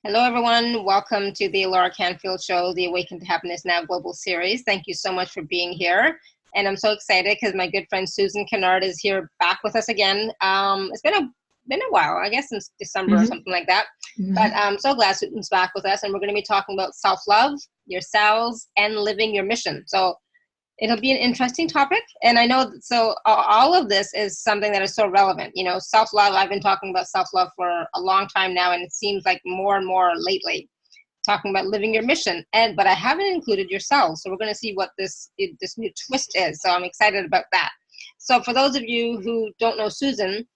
Hello, everyone. Welcome to the Laura Canfield Show, the Awaken to Happiness Now Global Series. Thank you so much for being here. And I'm so excited because my good friend Susan Kennard is here back with us again. It's been a while, I guess since December or something like that. But I'm so glad Susan's back with us. And we're going to be talking about self-love, yourselves, and living your mission. So it'll be an interesting topic. And I know, so all of this is something that is so relevant. You know, self-love, I've been talking about self-love for a long time now, and it seems like more and more lately, talking about living your mission. But I haven't included yourselves. So we're going to see what this new twist is. So I'm excited about that. So for those of you who don't know Susan,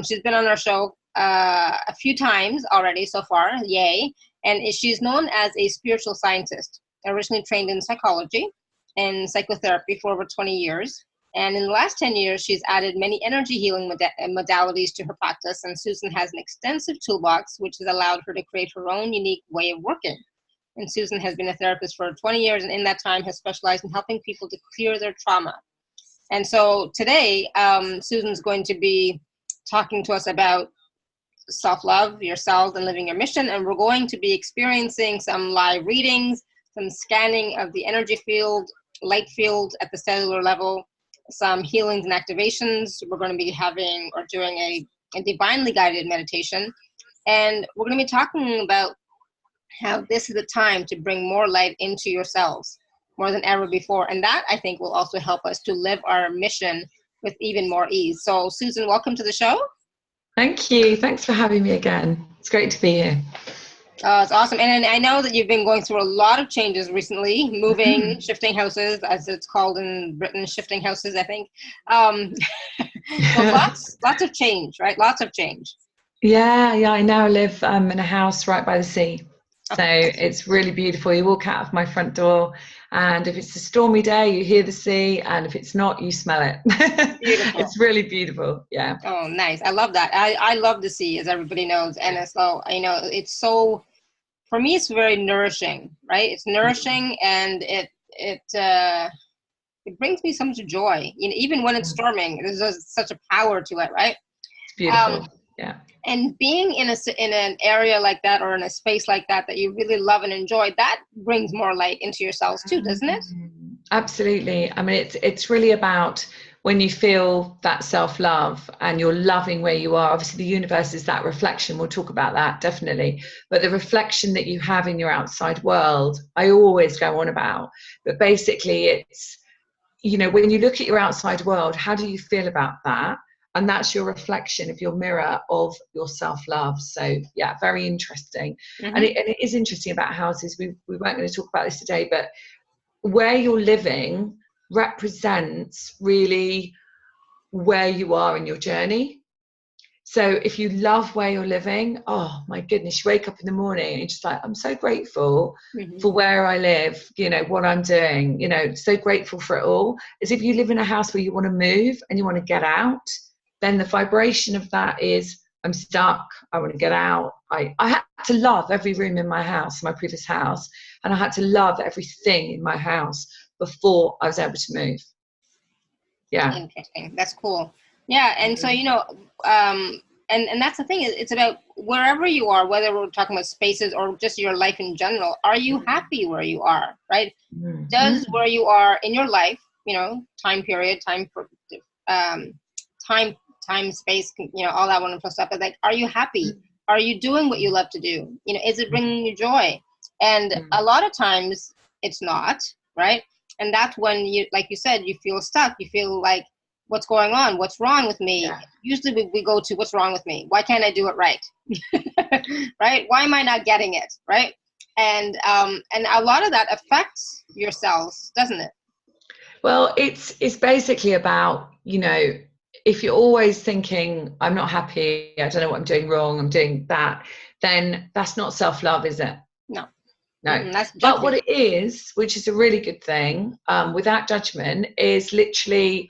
she's been on our show a few times already so far, yay. And she's known as a spiritual scientist, originally trained in psychology and psychotherapy for over 20 years. And in the last 10 years, she's added many energy healing modalities to her practice. And Susan has an extensive toolbox, which has allowed her to create her own unique way of working. And Susan has been a therapist for 20 years, and in that time has specialized in helping people to clear their trauma. And so today, Susan's going to be talking to us about self-love, yourselves, and living your mission. And we're going to be experiencing some live readings, some scanning of the energy field, light field at the cellular level, some healings and activations. We're going to be having or doing a divinely guided meditation. And we're going to be talking about how this is the time to bring more light into yourselves more than ever before. And that, I think, will also help us to live our mission with even more ease. So Susan, welcome to the show. Thank you. Thanks for having me again. It's great to be here. Oh, it's awesome. And I know that you've been going through a lot of changes recently, moving, shifting houses, as it's called in Britain, shifting houses, I think. So lots of change, right? Lots of change. Yeah. I now live in a house right by the sea. So it's really beautiful. You walk out of my front door, and if it's a stormy day, you hear the sea, and if it's not, you smell it. Beautiful. It's really beautiful. Yeah. Oh, nice. I love that. I love the sea, as everybody knows. And so, it's so, for me, it's very nourishing, right? It's nourishing, and it brings me so much joy. Even when it's storming, there's just such a power to it, right? It's beautiful. Yeah. And being in an area like that, or in a space like that you really love and enjoy, that brings more light into yourselves too, doesn't it? Absolutely. I mean, it's really about when you feel that self-love and you're loving where you are. Obviously, the universe is that reflection. We'll talk about that, definitely. But the reflection that you have in your outside world, I always go on about. But basically, it's, when you look at your outside world, how do you feel about that? And that's your reflection of your mirror of your self-love. So, yeah, very interesting. And it is interesting about houses. We weren't going to talk about this today, but where you're living represents really where you are in your journey. So if you love where you're living, oh my goodness, you wake up in the morning and you're just like, I'm so grateful for where I live, what I'm doing, so grateful for it all. As if you live in a house where you want to move and you want to get out, then the vibration of that is, I'm stuck, I want to get out. I had to love every room in my house, my previous house, and I had to love everything in my house before I was able to move. Yeah. Interesting. That's cool. Yeah. And so, and that's the thing, is it's about wherever you are, whether we're talking about spaces or just your life in general, are you happy where you are, right? Does where you are in your life, time period, time, space, all that wonderful stuff. But like, are you happy? Are you doing what you love to do? Is it bringing you joy? And a lot of times it's not, right? And that's when you, like you said, you feel stuck. You feel like, what's going on? What's wrong with me? Yeah. Usually we go to, what's wrong with me? Why can't I do it right? Right? Why am I not getting it? Right? And a lot of that affects yourselves, doesn't it? Well, it's basically about, if you're always thinking, I'm not happy, I don't know what I'm doing wrong, I'm doing that, then that's not self-love, is it? No. But what it is, which is a really good thing, without judgment, is literally,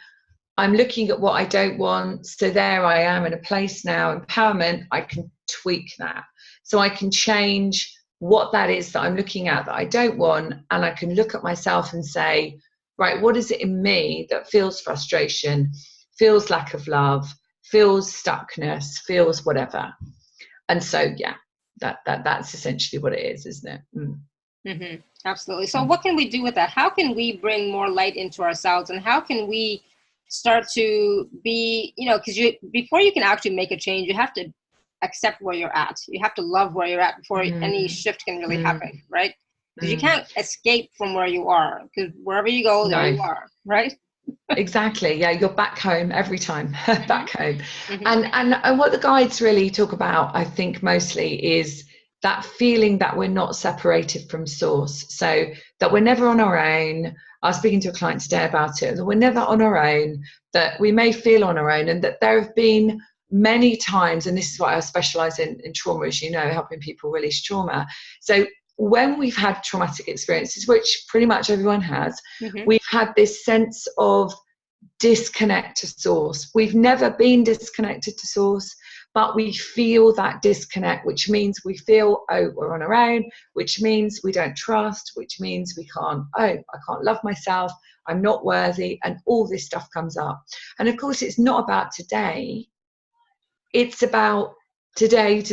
I'm looking at what I don't want. So there I am in a place now, empowerment, I can tweak that. So I can change what that is that I'm looking at that I don't want. And I can look at myself and say, right, what is it in me that feels frustration, feels lack of love, feels stuckness, feels whatever. And so, yeah, That's essentially what it is, isn't it? Absolutely. So what can we do with that? How can we bring more light into ourselves, and how can we start to be, because before you can actually make a change, you have to accept where you're at. You have to love where you're at before any shift can really happen, right? Because you can't escape from where you are, because wherever you go, there you are, right? Exactly. Yeah, you're back home every time. Back home. And what the guides really talk about, I think, mostly is that feeling that we're not separated from source. So that we're never on our own. I was speaking to a client today about it, that we're never on our own, that we may feel on our own, and that there have been many times, and this is why I specialize in trauma, as you know, helping people release trauma. So when we've had traumatic experiences, which pretty much everyone has, we've had this sense of disconnect to source. We've never been disconnected to source, but we feel that disconnect, which means we feel, oh, we're on our own, which means we don't trust, which means we can't, I can't love myself, I'm not worthy, and all this stuff comes up. And of course, it's not about today. It's about today,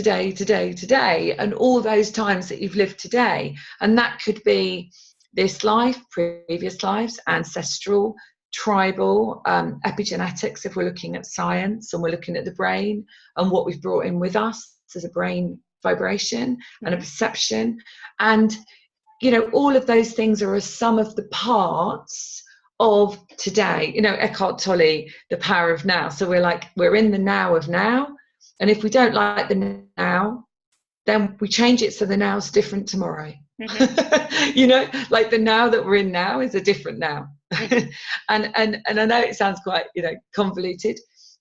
and all those times that you've lived today. And that could be this life, previous lives, ancestral, tribal, epigenetics, if we're looking at science and we're looking at the brain and what we've brought in with us as a brain vibration and a perception. And, all of those things are a sum of the parts of today. Eckhart Tolle, the power of now. So we're in the now of now. And if we don't like the now, then we change it so the now's different tomorrow. Like the now that we're in now is a different now. and I know it sounds quite, convoluted,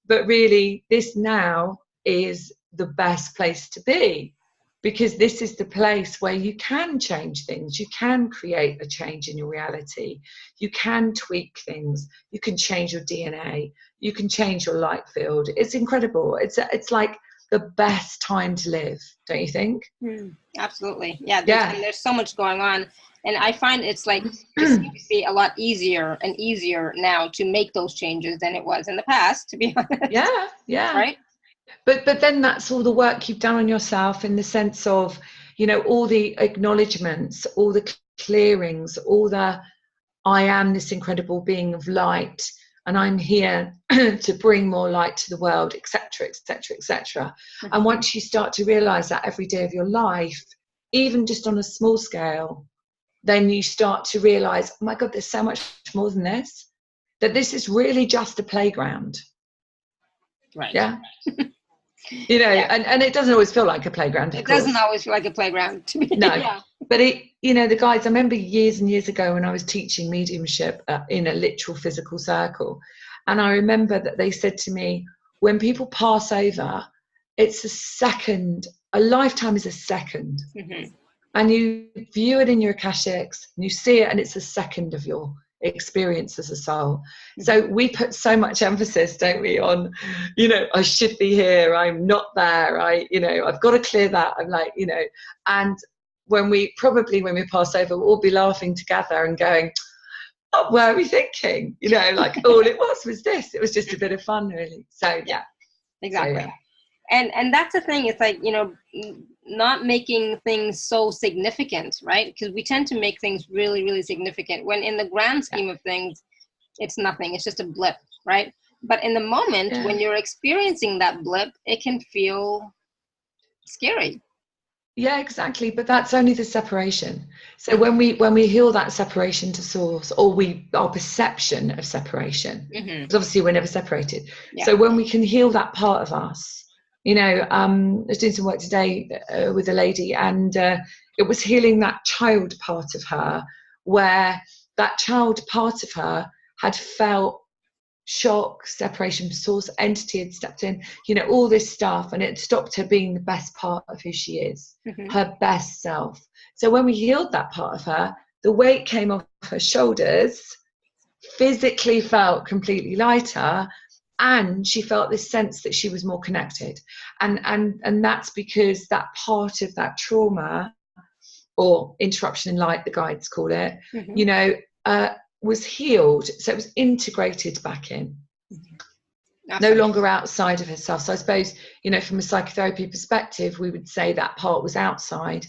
but really this now is the best place to be, because this is the place where you can change things. You can create a change in your reality. You can tweak things. You can change your DNA. You can change your light field. It's incredible. It's like the best time to live, don't you think? Absolutely. Yeah. And there's so much going on. And I find it seems to be a lot easier and easier now to make those changes than it was in the past, to be honest. Yeah. Right. But then that's all the work you've done on yourself, in the sense of, all the acknowledgements, all the clearings, all the I am this incredible being of light, and I'm here to bring more light to the world, etc., etc., etc. And once you start to realize that every day of your life, even just on a small scale, then you start to realize, oh my God, there's so much more than this, that this is really just a playground. Right. Yeah. And it doesn't always feel like a playground. It doesn't always feel like a playground to me. No. But the guys, I remember years and years ago when I was teaching mediumship in a literal physical circle. And I remember that they said to me, when people pass over, it's a second, a lifetime is a second. And you view it in your akashics, and you see it, and it's a second of your experience as a soul. So we put so much emphasis, don't we, on, I should be here, I'm not there, I've got to clear that. I'm like, and when we pass over, we'll all be laughing together and going, what were we thinking? All it was this. It was just a bit of fun, really. So yeah, exactly. So, yeah. And that's the thing. It's like, not making things so significant, right? Because we tend to make things really, really significant, when in the grand scheme of things, it's nothing. It's just a blip, right? But in the moment, when you're experiencing that blip, it can feel scary. Yeah, exactly. But that's only the separation. So when we heal that separation to source, or our perception of separation, because obviously we're never separated. Yeah. So when we can heal that part of us, I was doing some work today with a lady, and it was healing that child part of her, where that child part of her had felt shock, separation, source, entity had stepped in, all this stuff, and it stopped her being the best part of who she is, her best self. So when we healed that part of her, the weight came off her shoulders, physically felt completely lighter, and she felt this sense that she was more connected. And that's because that part of that trauma, or interruption in light, the guides call it, was healed. So it was integrated back in. no longer outside of herself. So I suppose, you know, from a psychotherapy perspective, we would say that part was outside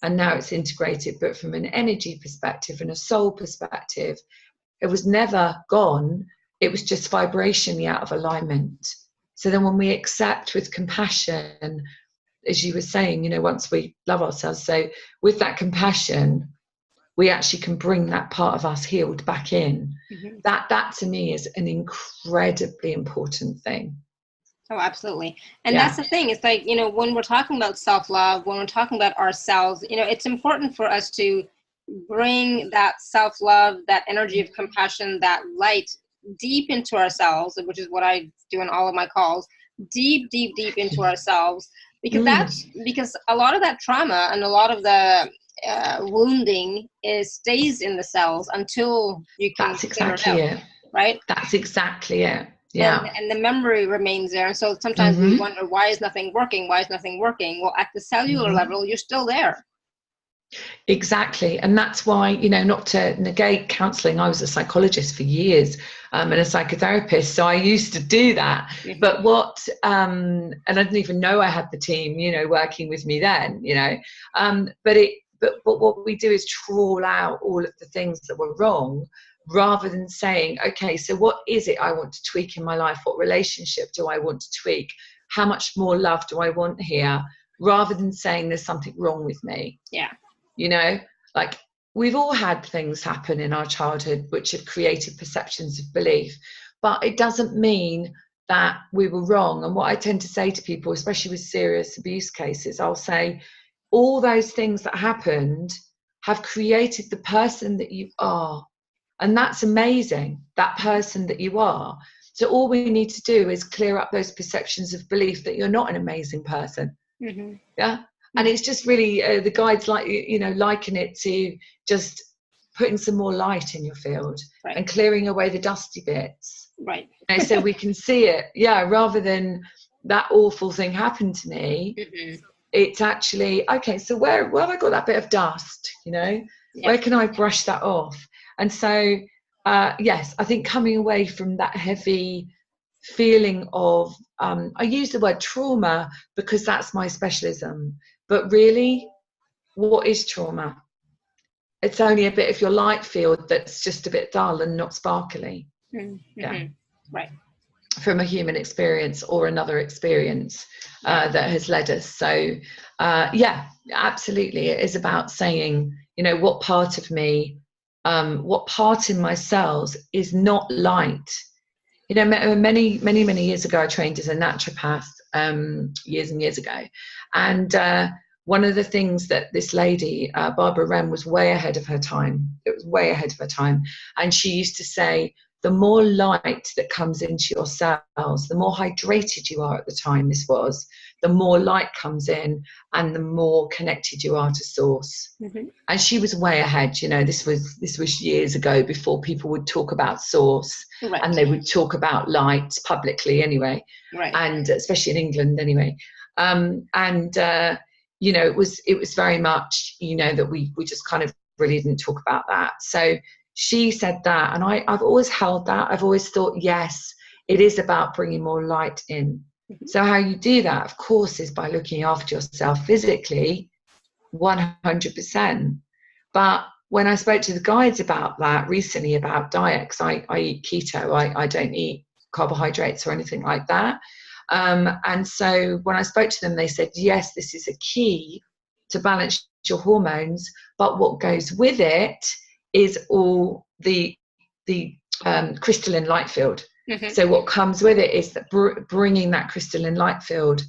and now it's integrated. But from an energy perspective and a soul perspective, it was never gone. It was just vibrationally out of alignment. So then when we accept with compassion, as you were saying, you know, once we love ourselves, so with that compassion, we actually can bring that part of us healed back in. Mm-hmm. That to me is an incredibly important thing. Oh, absolutely. And that's the thing. It's like, you know, when we're talking about self-love, when we're talking about ourselves, you know, it's important for us to bring that self-love, that energy of compassion, that light deep into ourselves, which is what I do in all of my calls, deep into ourselves, because because a lot of that trauma and a lot of the wounding stays in the cells until you can clear it out, right? That's exactly it. Yeah. And the memory remains there. And so sometimes we wonder, why is nothing working? Why is nothing working? Well, at the cellular level, you're still there. Exactly. And that's why, you know, not to negate counseling, I was a psychologist for years and a psychotherapist. So I used to do that. But and I didn't even know I had the team, you know, working with me then, you know, but what we do is trawl out all of the things that were wrong, rather than saying, okay, so what is it I want to tweak in my life? What relationship do I want to tweak? How much more love do I want here? Rather than saying there's something wrong with me. Yeah. You know, like we've all had things happen in our childhood which have created perceptions of belief, but it doesn't mean that we were wrong. And what I tend to say to people, especially with serious abuse cases, I'll say all those things that happened have created the person that you are. And that's amazing, that person that you are. So all we need to do is clear up those perceptions of belief that you're not an amazing person. Yeah. And it's just really the guides, like, you know, liken it to just putting some more light in your field and clearing away the dusty bits. Right. You know, so we can see it. Yeah. Rather than that awful thing happened to me, it's actually, okay, so where have I got that bit of dust? You know, where can I brush that off? And so, yes, I think coming away from that heavy feeling of, I use the word trauma because that's my specialism, but really, what is trauma? It's only a bit of your light field that's just a bit dull and not sparkly. Yeah. Right. From a human experience or another experience that has led us. So, yeah, absolutely. It is about saying, you know, what part of me, what part in my cells is not light. You know, many years ago, I trained as a naturopath, years and years ago. And one of the things that this lady, Barbara Wren, was way ahead of her time. It was way ahead of her time. And she used to say, the more light that comes into your cells, the more hydrated you are at the time, the more light comes in and the more connected you are to source. And she was way ahead. You know, this was years ago, before people would talk about source and they would talk about light publicly anyway, and especially in England anyway. You know, it was very much, you know, that we just kind of really didn't talk about that. So she said that, and I've always held that. I've always thought, yes, it is about bringing more light in. So how you do that, of course, is by looking after yourself physically, 100%. But when I spoke to the guides about that recently, about diet, because I eat keto, I don't eat carbohydrates or anything like that. And so when I spoke to them, they said, yes, this is a key to balance your hormones, but what goes with it is all the crystalline light field. So what comes with it is that bringing that crystalline light field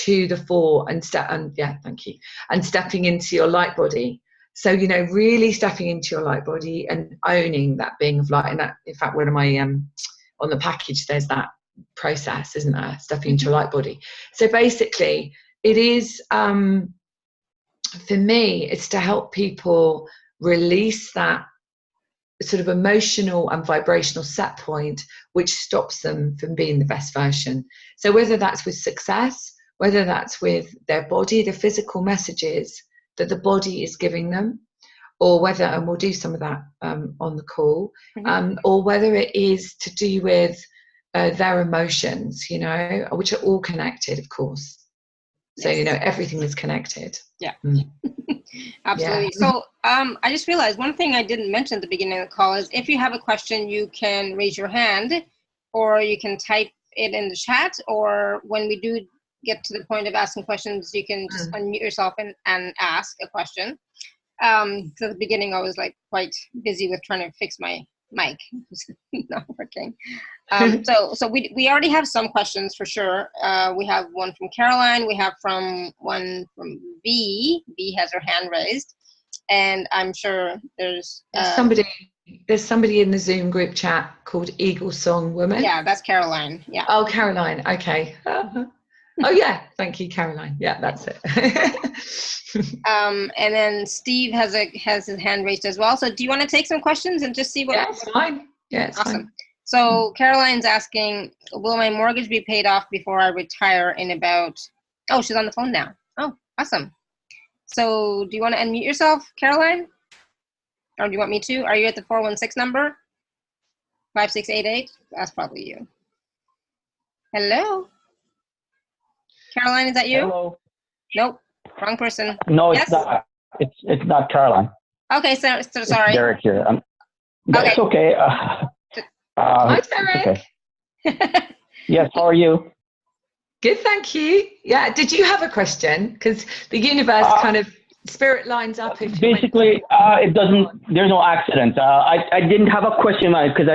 to the fore and stepping into your light body. So, you know, really stepping into your light body and owning that being of light. And that, in fact, one of my on the package, there's that process, isn't there? Stepping into your light body. So basically, it is for me, it's to help people release that sort of emotional and vibrational set point, which stops them from being the best version. So whether that's with success, whether that's with their body, the physical messages that the body is giving them, or whether, and we'll do some of that on the call, or whether it is to do with their emotions, you know, which are all connected, of course. So, Yes. you know, everything is connected. Yeah. Mm. Absolutely. Yeah. So I just realized one thing I didn't mention at the beginning of the call is if you have a question, you can raise your hand or you can type it in the chat, or when we do get to the point of asking questions, you can just unmute yourself and ask a question. So at the beginning, I was like quite busy with trying to fix my mic. Not working. So we already have some questions for sure. We have one from Caroline. We have one from V. V has her hand raised, and I'm sure there's somebody in the Zoom group chat called Eagle Song Woman. Yeah, that's Caroline. Yeah. Oh, Caroline. Okay. Oh yeah, thank you, Caroline. Yeah, that's it. And then Steve has his hand raised as well. So do you want to take some questions and just see what? Yeah, it's fine. Yeah, it's awesome. fine. So Caroline's asking, will my mortgage be paid off before I retire in about, oh, she's on the phone now. Oh, awesome. So do you want to unmute yourself, Caroline? Or do you want me to? Are you at the 416 number? 5688? That's probably you. Hello? Caroline, is that you? Hello. Nope, wrong person. No, yes? it's not. It's not Caroline. Okay, so sorry. It's Derek here. It's okay. Hi, Derek. Okay. Yes, how are you? Good, thank you. Yeah, did you have a question? Because the universe kind of spirit lines up. If basically, it doesn't. There's no accident. I didn't have a question because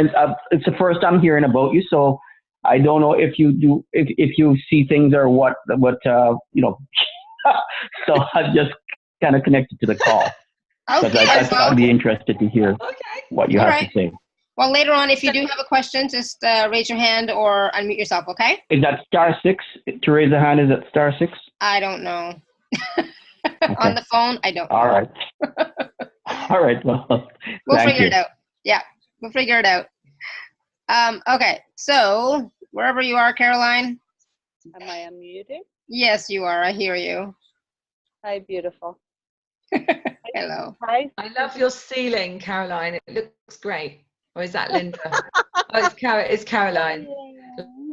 it's the first time hearing about you, so I don't know if you do if you see things or what you know. So I just kind of connected to the call because I'd be interested to hear what you have to say. Well, later on, if you do have a question, just raise your hand or unmute yourself, okay? Is that *6 to raise a hand? Is it *6? I don't know. On the phone, I don't know. All right. All right. Well, we'll figure it out. Yeah, we'll figure it out. Okay, so wherever you are, Caroline. Am I unmuted? Yes, you are. I hear you. Hi, beautiful. Hello. Hi. I love your ceiling, Caroline. It looks great. Or is that Linda? Oh, it's Caroline.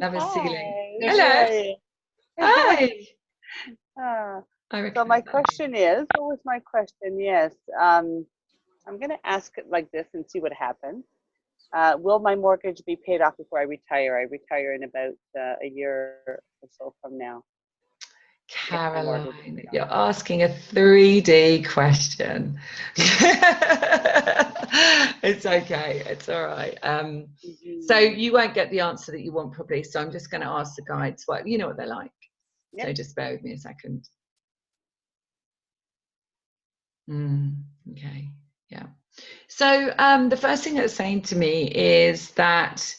Love his ceiling. Hello. Hi. So my question is, what was my question? Yes. I'm going to ask it like this and see what happens. Will my mortgage be paid off before I retire? I retire in about a year or so from now. Caroline, you're asking a 3D question. It's okay, it's all right. So you won't get the answer that you want probably, so I'm just going to ask the guides what you know what they're like. Yep. So just bear with me a second. Okay, yeah. So the first thing that's saying to me is that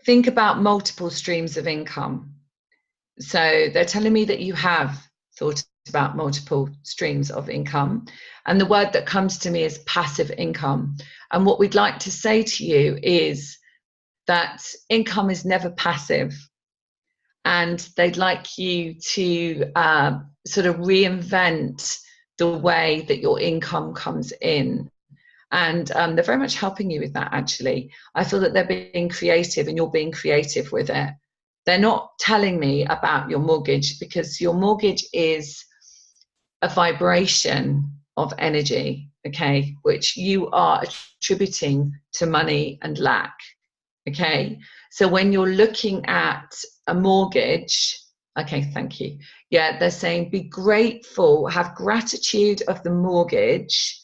think about multiple streams of income. So they're telling me that you have thought about multiple streams of income. And the word that comes to me is passive income. And what we'd like to say to you is that income is never passive. And they'd like you to sort of reinvent the way that your income comes in. And they're very much helping you with that, actually. I feel that they're being creative and you're being creative with it. They're not telling me about your mortgage because your mortgage is a vibration of energy, okay, which you are attributing to money and lack, okay? So when you're looking at a mortgage, okay, thank you. Yeah, they're saying be grateful, have gratitude of the mortgage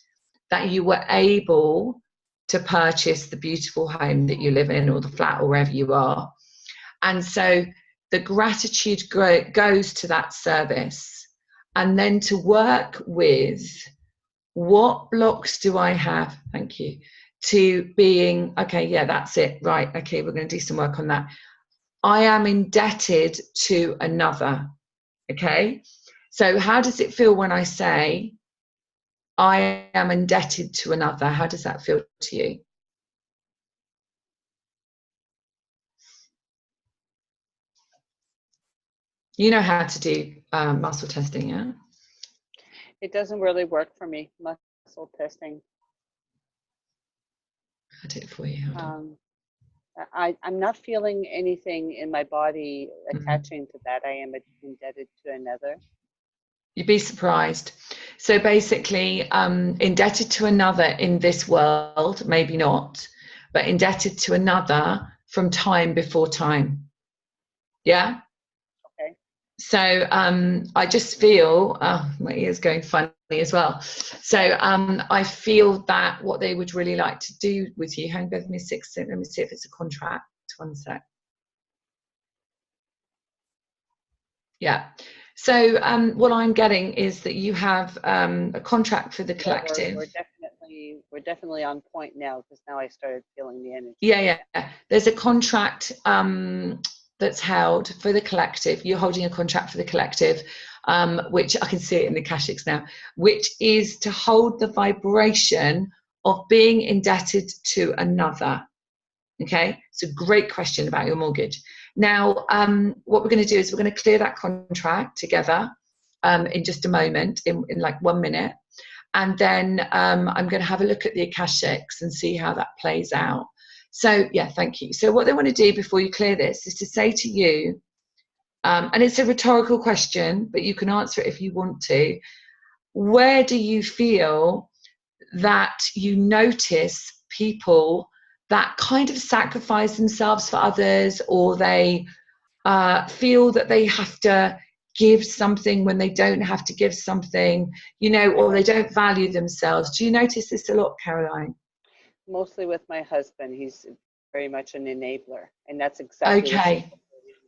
that you were able to purchase the beautiful home that you live in or the flat or wherever you are. And so the gratitude goes to that service. And then to work with what blocks do I have, thank you, to being, okay, yeah, that's it, right, okay, we're going to do some work on that. I am indebted to another, okay? So how does it feel when I say, I am indebted to another? How does that feel to you? You know how to do muscle testing, yeah? It doesn't really work for me, muscle testing. Cut it for you. Hold on. I'm not feeling anything in my body attaching to that. I am indebted to another. You'd be surprised. So basically, indebted to another in this world, maybe not, but indebted to another from time before time. Yeah? Okay. So I just feel, my ear's going funny as well. So I feel that what they would really like to do with you, hang with me a sec, let me see if it's a contract. 1 sec. Yeah. So what I'm getting is that you have a contract for the collective. We're definitely on point now, because now I started feeling the energy. Yeah. There's a contract that's held for the collective. You're holding a contract for the collective, which I can see it in the Akashics now, which is to hold the vibration of being indebted to another. Okay, it's a great question about your mortgage. Now, what we're going to do is we're going to clear that contract together in just a moment, in like 1 minute. And then I'm going to have a look at the Akashics and see how that plays out. So, yeah, thank you. So what they want to do before you clear this is to say to you, and it's a rhetorical question, but you can answer it if you want to. Where do you feel that you notice people that kind of sacrifice themselves for others, or they feel that they have to give something when they don't have to give something, you know, or they don't value themselves? Do you notice this a lot, Caroline? Mostly with my husband. He's very much an enabler, and that's exactly okay.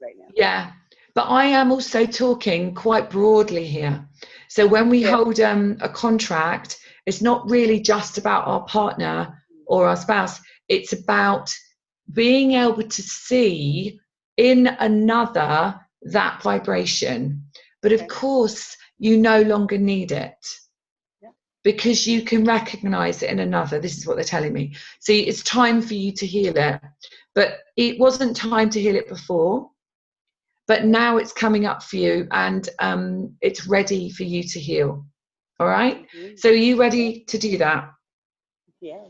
Right now. Yeah, but I am also talking quite broadly here. So when we hold a contract, it's not really just about our partner or our spouse. It's about being able to see in another that vibration. But of course, you no longer need it, because you can recognize it in another. This is what they're telling me. See, it's time for you to heal it. But it wasn't time to heal it before. But now it's coming up for you, and it's ready for you to heal. All right? So are you ready to do that? Yeah.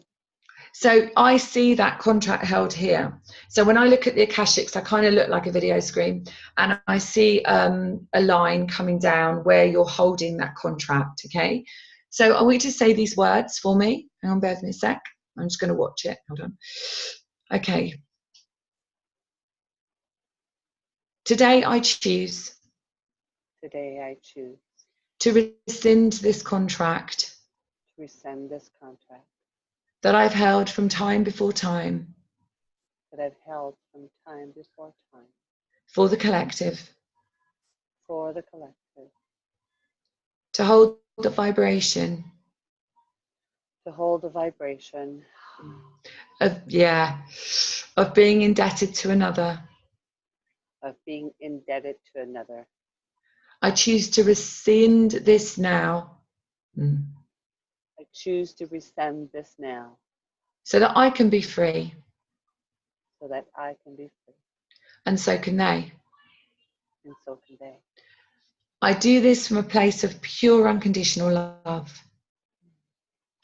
So I see that contract held here. So when I look at the Akashics, I kind of look like a video screen, and I see a line coming down where you're holding that contract, okay? So I want you to say these words for me. Hang on, bear with me a sec. I'm just going to watch it. Hold on. Okay. Today I choose. Today I choose. To rescind this contract. To rescind this contract. That I've held from time before time. That I've held from time before time. For the collective. For the collective. To hold the vibration. To hold the vibration. Of being indebted to another. Of being indebted to another. I choose to rescind this now. I choose to rescind this now. So that I can be free. So that I can be free. And so can they. And so can they. I do this from a place of pure unconditional love.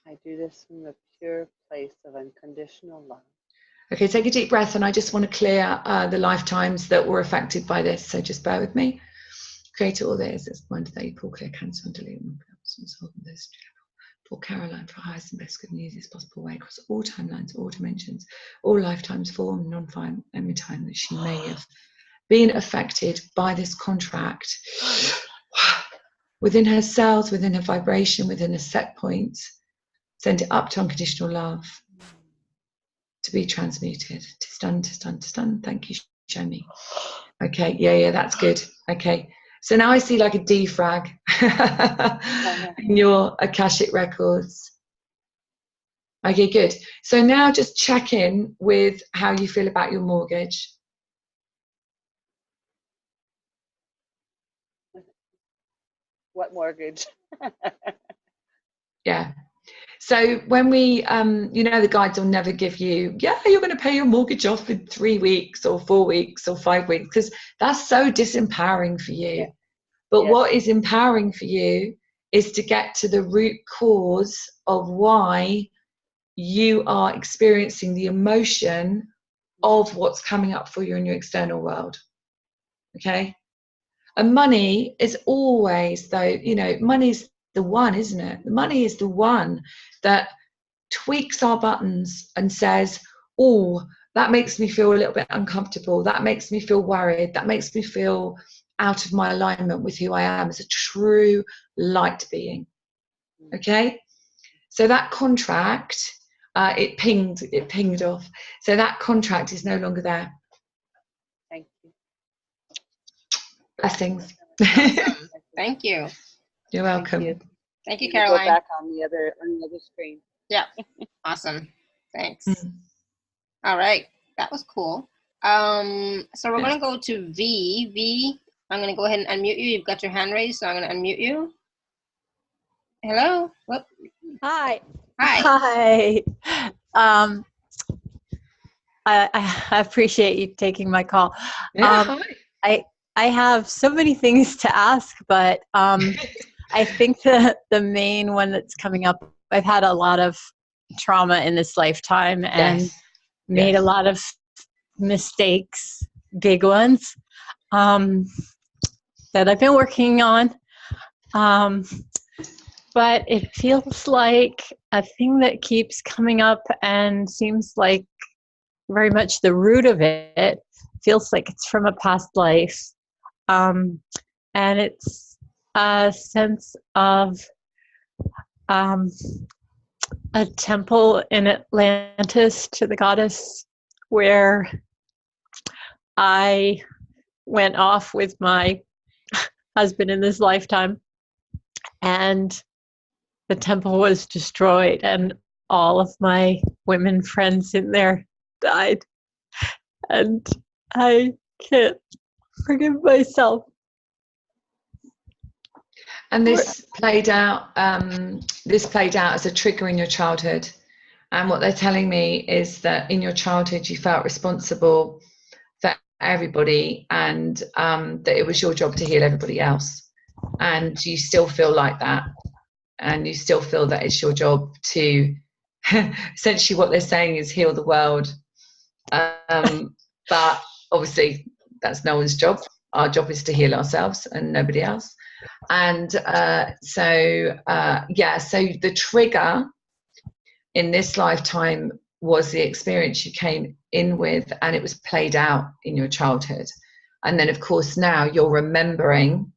I do this from a pure place of unconditional love. Okay, take a deep breath, and I just want to clear the lifetimes that were affected by this. So just bear with me. Create all this. It's one today. Pull clear, cancel, and delete them. For Caroline, for highest and best good news is possible way across all timelines, all dimensions, all lifetimes, form, non-time, every time that she may have been affected by this contract within her cells, within her vibration, within a set point. Send it up to unconditional love to be transmuted. To stun, to stun, to stun. Thank you, show me. Okay, yeah, that's good. Okay. So now I see like a defrag in your Akashic records. Okay, good. So now just check in with how you feel about your mortgage. What mortgage? Yeah. So when we, the guides will never give you, you're going to pay your mortgage off in 3 weeks or 4 weeks or 5 weeks, because that's so disempowering for you. Yeah. But what is empowering for you is to get to the root cause of why you are experiencing the emotion of what's coming up for you in your external world. Okay? And money is always, though, you know, money's the one, isn't it? The money is the one that tweaks our buttons and says, oh, that makes me feel a little bit uncomfortable. That makes me feel worried. That makes me feel out of my alignment with who I am as a true light being. Okay? So that contract, it pinged off. So that contract is no longer there. Thank you. Blessings. Awesome. Thank you. You're welcome. Thank you, Caroline. Go back on the other screen. Yeah. Awesome. Thanks. All right. That was cool. So we're going to go to V. V, I'm going to go ahead and unmute you. You've got your hand raised, so I'm going to unmute you. Hello. Whoop. Hi. Hi. Hi. I appreciate you taking my call. Yeah, hi. I have so many things to ask, but I think the main one that's coming up, I've had a lot of trauma in this lifetime and made a lot of mistakes, big ones, that I've been working on. But it feels like a thing that keeps coming up and seems like very much the root of it feels like it's from a past life. And it's a sense of a temple in Atlantis to the goddess where I went off with my husband in this lifetime, and the temple was destroyed and all of my women friends in there died, and I can't forgive myself. And this played out as a trigger in your childhood. And what they're telling me is that in your childhood you felt responsible for everybody, and that it was your job to heal everybody else. And you still feel like that. And you still feel that it's your job to, essentially what they're saying is heal the world. But obviously that's no one's job. Our job is to heal ourselves and nobody else. And so the trigger in this lifetime was the experience you came in with, and it was played out in your childhood. And then of course now you're remembering,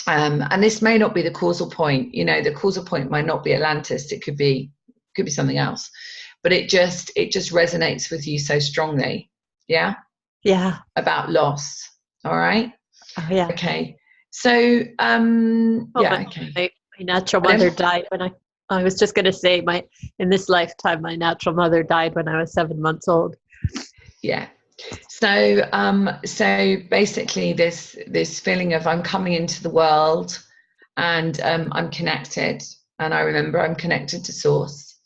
and this may not be the causal point, you know, the causal point might not be Atlantis, it could be something else, but it just resonates with you so strongly. Yeah about loss. All right. Oh yeah. Okay. So my natural mother died when I was just going to say in this lifetime my natural mother died when I was 7 months old. Yeah. So basically this feeling of I'm coming into the world and I'm connected, and I remember I'm connected to source,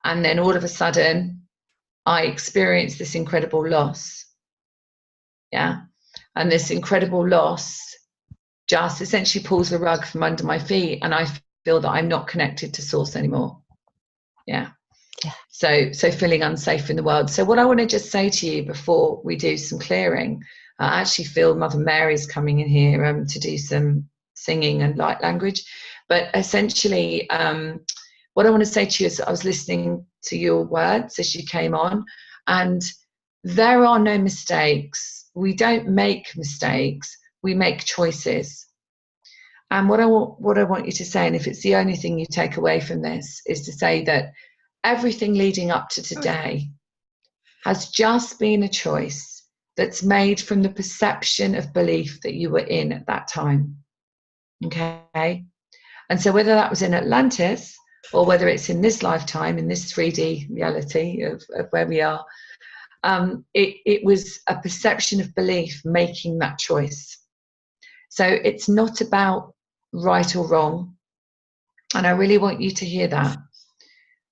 and then all of a sudden I experienced this incredible loss. Yeah. And this incredible loss just essentially pulls the rug from under my feet, and I feel that I'm not connected to source anymore. Yeah. So feeling unsafe in the world. So what I want to just say to you before we do some clearing, I actually feel Mother Mary's coming in here to do some singing and light language. But essentially, what I want to say to you is I was listening to your words as you came on, and there are no mistakes. We don't make mistakes. We make choices. And what I want you to say, and if it's the only thing you take away from this, is to say that everything leading up to today has just been a choice that's made from the perception of belief that you were in at that time. Okay? And so whether that was in Atlantis or whether it's in this lifetime, in this 3D reality of where we are, it was a perception of belief making that choice. So it's not about right or wrong. And I really want you to hear that.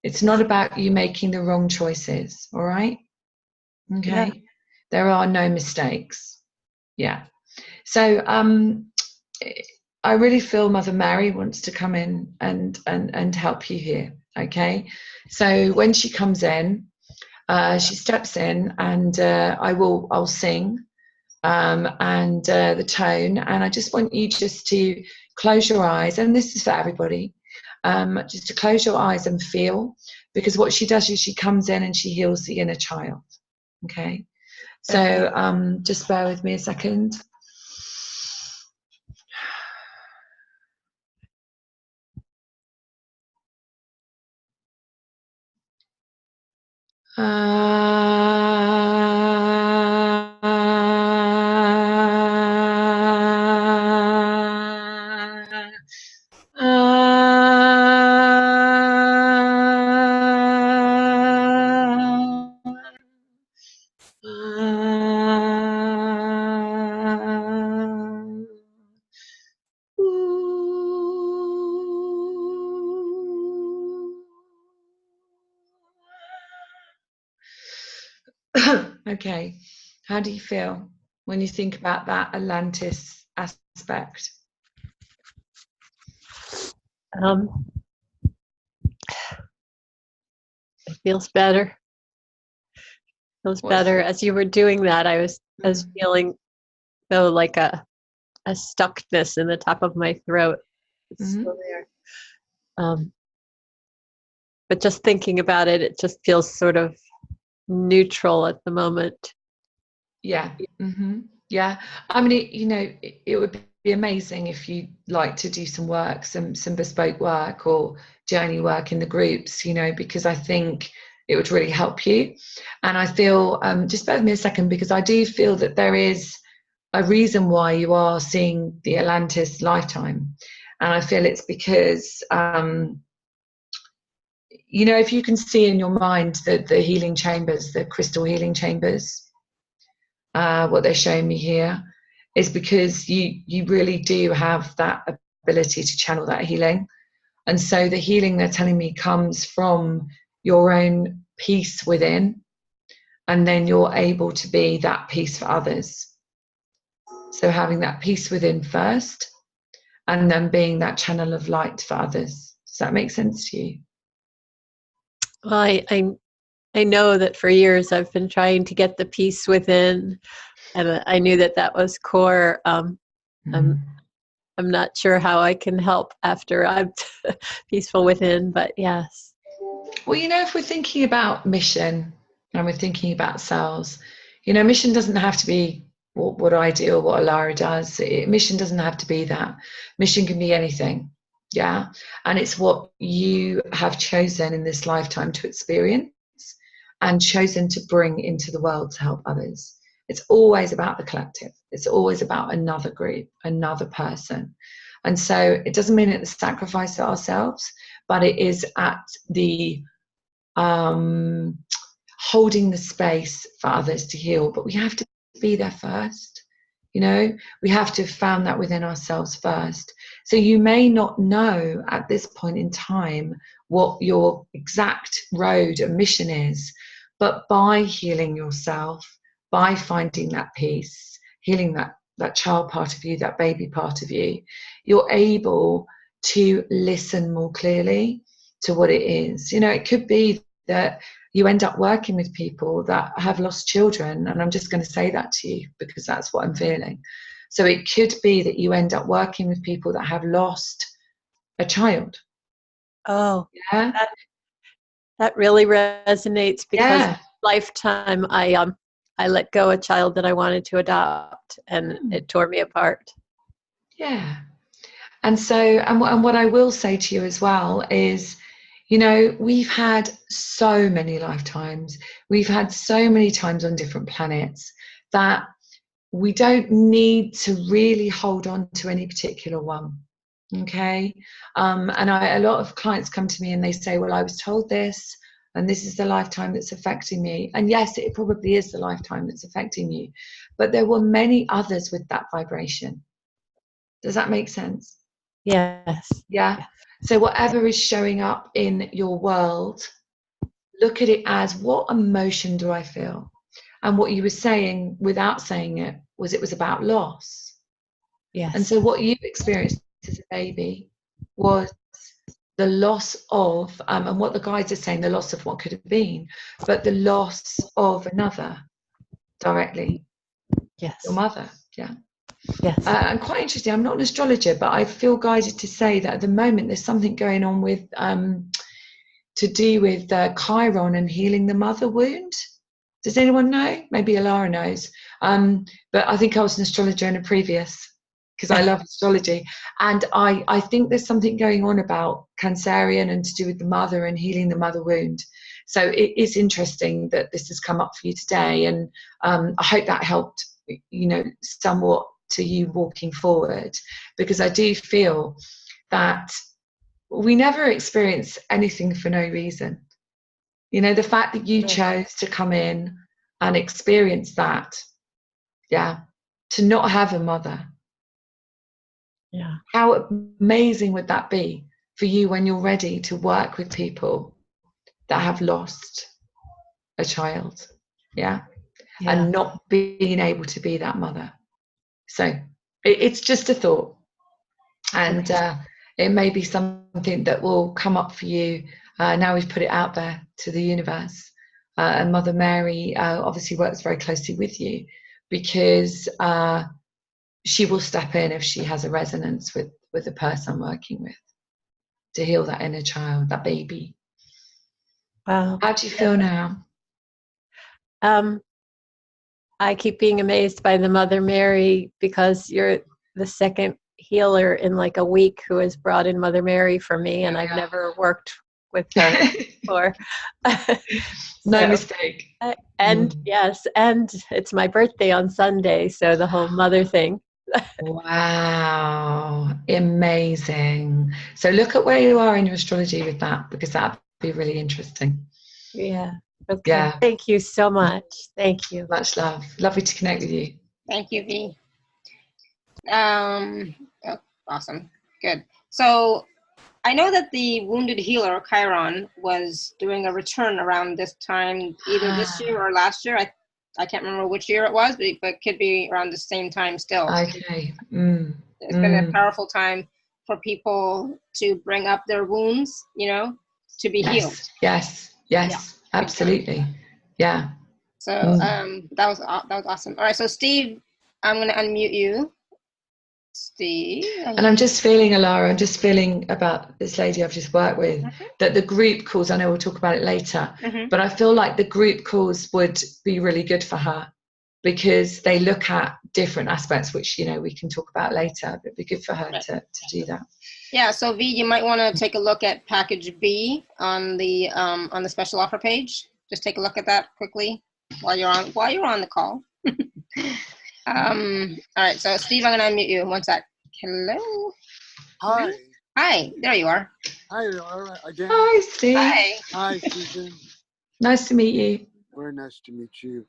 It's not about you making the wrong choices, all right? Okay? Yeah. There are no mistakes. Yeah. So I really feel Mother Mary wants to come in and help you here, Okay, so when she comes in, she steps in, and I'll sing, and the tone, and I just want you just to close your eyes, and this is for everybody, just to close your eyes and feel, because what she does is she comes in and she heals the inner child. Okay, so just bear with me a second. Okay, how do you feel when you think about that Atlantis aspect? It feels better. Feels better. As you were doing that, I was feeling though like a stuckness in the top of my throat. It's still there. But just thinking about it, it just feels sort of neutral at the moment. Yeah. Yeah. I mean, it would be amazing if you like to do some work, some bespoke work or journey work in the groups, because I think it would really help you. And I feel, just bear with me a second, because I do feel that there is a reason why you are seeing the Atlantis lifetime. And I feel it's because, if you can see in your mind the healing chambers, the crystal healing chambers, what they're showing me here is because you really do have that ability to channel that healing. And so the healing, they're telling me, comes from your own peace within, and then you're able to be that peace for others. So having that peace within first, and then being that channel of light for others. Does that make sense to you? Well, I know that for years I've been trying to get the peace within, and I knew that was core. I'm not sure how I can help after I'm peaceful within, but yes. Well, if we're thinking about mission and we're thinking about cells, mission doesn't have to be what I do or what Alara does. Mission doesn't have to be that. Mission can be anything. Yeah. And it's what you have chosen in this lifetime to experience and chosen to bring into the world to help others. It's always about the collective. It's always about another group, another person. And so it doesn't mean it's a sacrifice of ourselves, but it is at the holding the space for others to heal. But we have to be there first. We have to have found that within ourselves first. So you may not know at this point in time what your exact road and mission is, but by healing yourself, by finding that peace, healing that child part of you, that baby part of you, you're able to listen more clearly to what it is. It could be that you end up working with people that have lost children, and I'm just going to say that to you because that's what I'm feeling. So it could be that you end up working with people that have lost a child. Oh, yeah, that really resonates, because lifetime I let go a child that I wanted to adopt, and it tore me apart. Yeah. And so, and what I will say to you as well is, we've had so many lifetimes. We've had so many times on different planets that we don't need to really hold on to any particular one. Okay. And a lot of clients come to me and they say, well, I was told this, and this is the lifetime that's affecting me. And yes, it probably is the lifetime that's affecting you, but there were many others with that vibration. Does that make sense? Yes. Yeah. So whatever is showing up in your world, look at it as, what emotion do I feel? And what you were saying without saying it was about loss. Yes. And so what you experienced as a baby was the loss of, and what the guides are saying, the loss of what could have been, but the loss of another directly. Yes. Your mother, yeah. Yes. And quite interesting, I'm not an astrologer, but I feel guided to say that at the moment there's something going on with, to do with Chiron and healing the mother wound. Does anyone know? Maybe Alara knows. But I think I was an astrologer in a previous, because I love astrology. And I think there's something going on about Cancerian and to do with the mother and healing the mother wound. So it is interesting that this has come up for you today. And I hope that helped, you know, somewhat to you walking forward, because I do feel that we never experience anything for no reason. You know, the fact that you chose to come in and experience that, yeah, to not have a mother. Yeah. How amazing would that be for you when you're ready to work with people that have lost a child, yeah, and not being able to be that mother. So it's just a thought, and it may be something that will come up for you. Now we've put it out there to the universe, and Mother Mary obviously works very closely with you, because she will step in if she has a resonance with the person I'm working with, to heal that inner child, that baby. Wow. How do you feel now? I keep being amazed by the Mother Mary, because you're the second healer in like a week who has brought in Mother Mary for me, and I've never worked with her before. No mistake. And yes, and it's my birthday on Sunday, so the whole mother thing. Wow, amazing. So look at where you are in your astrology with that, because that'd be really interesting. Yeah. Okay. Yeah. Thank you so much. Thank you. Much love. Lovely to connect with you. Thank you, V. Oh, awesome. Good. So I know that the wounded healer, Chiron, was doing a return around this time, either this year or last year. I can't remember which year it was, but it could be around the same time still. Okay. It's been a powerful time for people to bring up their wounds, you know, to be healed. Yes. Absolutely. Yeah. So that was awesome. All right, so Steve, I'm going to unmute you. Steve. And I'm just feeling, Alara, I'm just feeling about this lady I've just worked with, that the group calls, I know we'll talk about it later, but I feel like the group calls would be really good for her, because they look at different aspects, which, you know, we can talk about later, but it'd be good for her to do that. Yeah, so V, you might want to take a look at package B on the special offer page. Just take a look at that quickly while you're on the call. All right, so Steve, I'm going to unmute you. One sec. Hello. Hi. Hi, there you are. Hi, Laura, again. Hi, Steve. Hi, Susan. Nice to meet you. Very nice to meet you.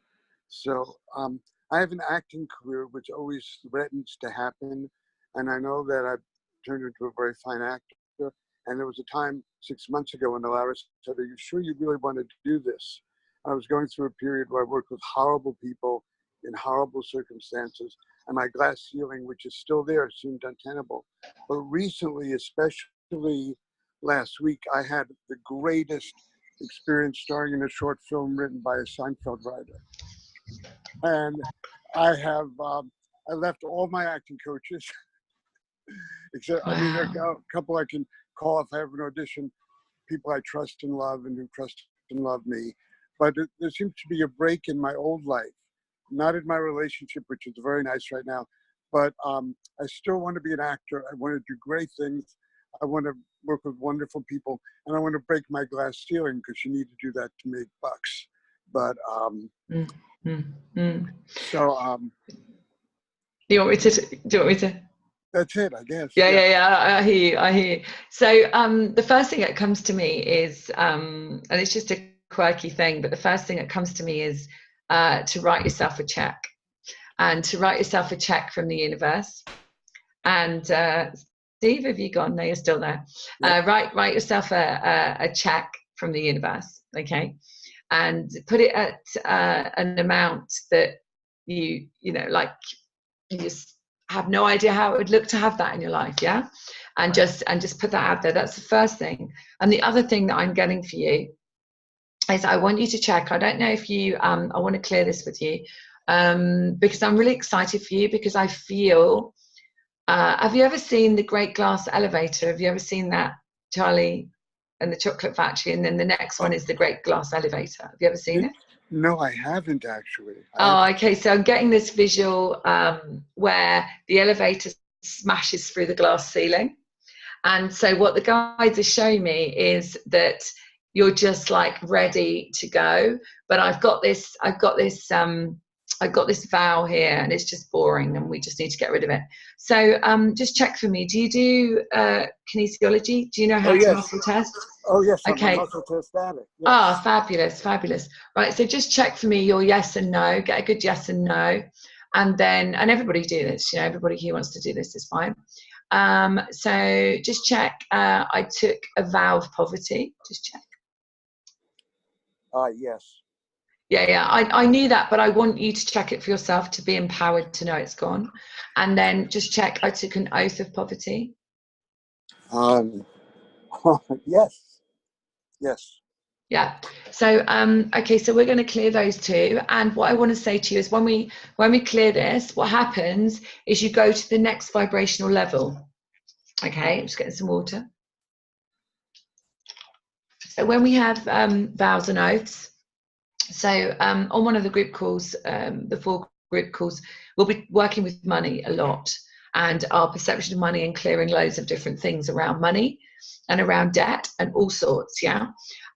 So, I have an acting career which always threatens to happen, and I know that I've turned into a very fine actor. And there was a time 6 months ago when Lara said, "Are you sure you really want to do this?" I was going through a period where I worked with horrible people in horrible circumstances, and my glass ceiling, which is still there, seemed untenable. But recently, especially last week, I had the greatest experience starring in a short film written by a Seinfeld writer. And I have, I left all my acting coaches, except, I mean, there are a couple I can call if I have an audition, people I trust and love and who trust and love me. But there seems to be a break in my old life. Not in my relationship, which is very nice right now, but I still want to be an actor. I want to do great things. I want to work with wonderful people, and I want to break my glass ceiling, because you need to do that to make bucks. But so do you want me to? That's it, I guess. Yeah. I hear you. So the first thing that comes to me is, and it's just a quirky thing, but the first thing that comes to me is to write yourself a check, and to write yourself a check from the universe. And Steve, have you gone? No, you're still there. Yep. Write yourself a check from the universe, okay, and put it at an amount that you know, like, you just have no idea how it would look to have that in your life, yeah. and just put that out there. That's the first thing. And the other thing that I'm getting for you is I want you to check. I don't know if you, I want to clear this with you, because I'm really excited for you, because I feel, have you ever seen the Great Glass Elevator? Have you ever seen that, Charlie and the Chocolate Factory? And then the next one is the Great Glass Elevator. Have you ever seen it? No, I haven't actually. Oh, okay. So I'm getting this visual where the elevator smashes through the glass ceiling. And so what the guides are showing me is that you're just like ready to go. But I've got this vow here, and it's just boring, and we just need to get rid of it. So just check for me. Do you do kinesiology? Do you know how to muscle test? Oh yes. Okay. I'm a muscle test addict. Yes. Ah, fabulous, fabulous. Right. So just check for me your yes and no. Get a good yes and no, and everybody do this. You know, everybody who wants to do this is fine. So just check. I took a vow of poverty. Just check. Yes. Yeah. I knew that, but I want you to check it for yourself to be empowered to know it's gone. And then just check. I took an oath of poverty. Yes. Yes. Yeah. So okay, so we're going to clear those two. And what I want to say to you is when we clear this, what happens is you go to the next vibrational level. Okay, I'm just getting some water. So when we have vows and oaths, so on one of the group calls, the 4 group calls, we'll be working with money a lot, and our perception of money, and clearing loads of different things around money and around debt and all sorts, yeah.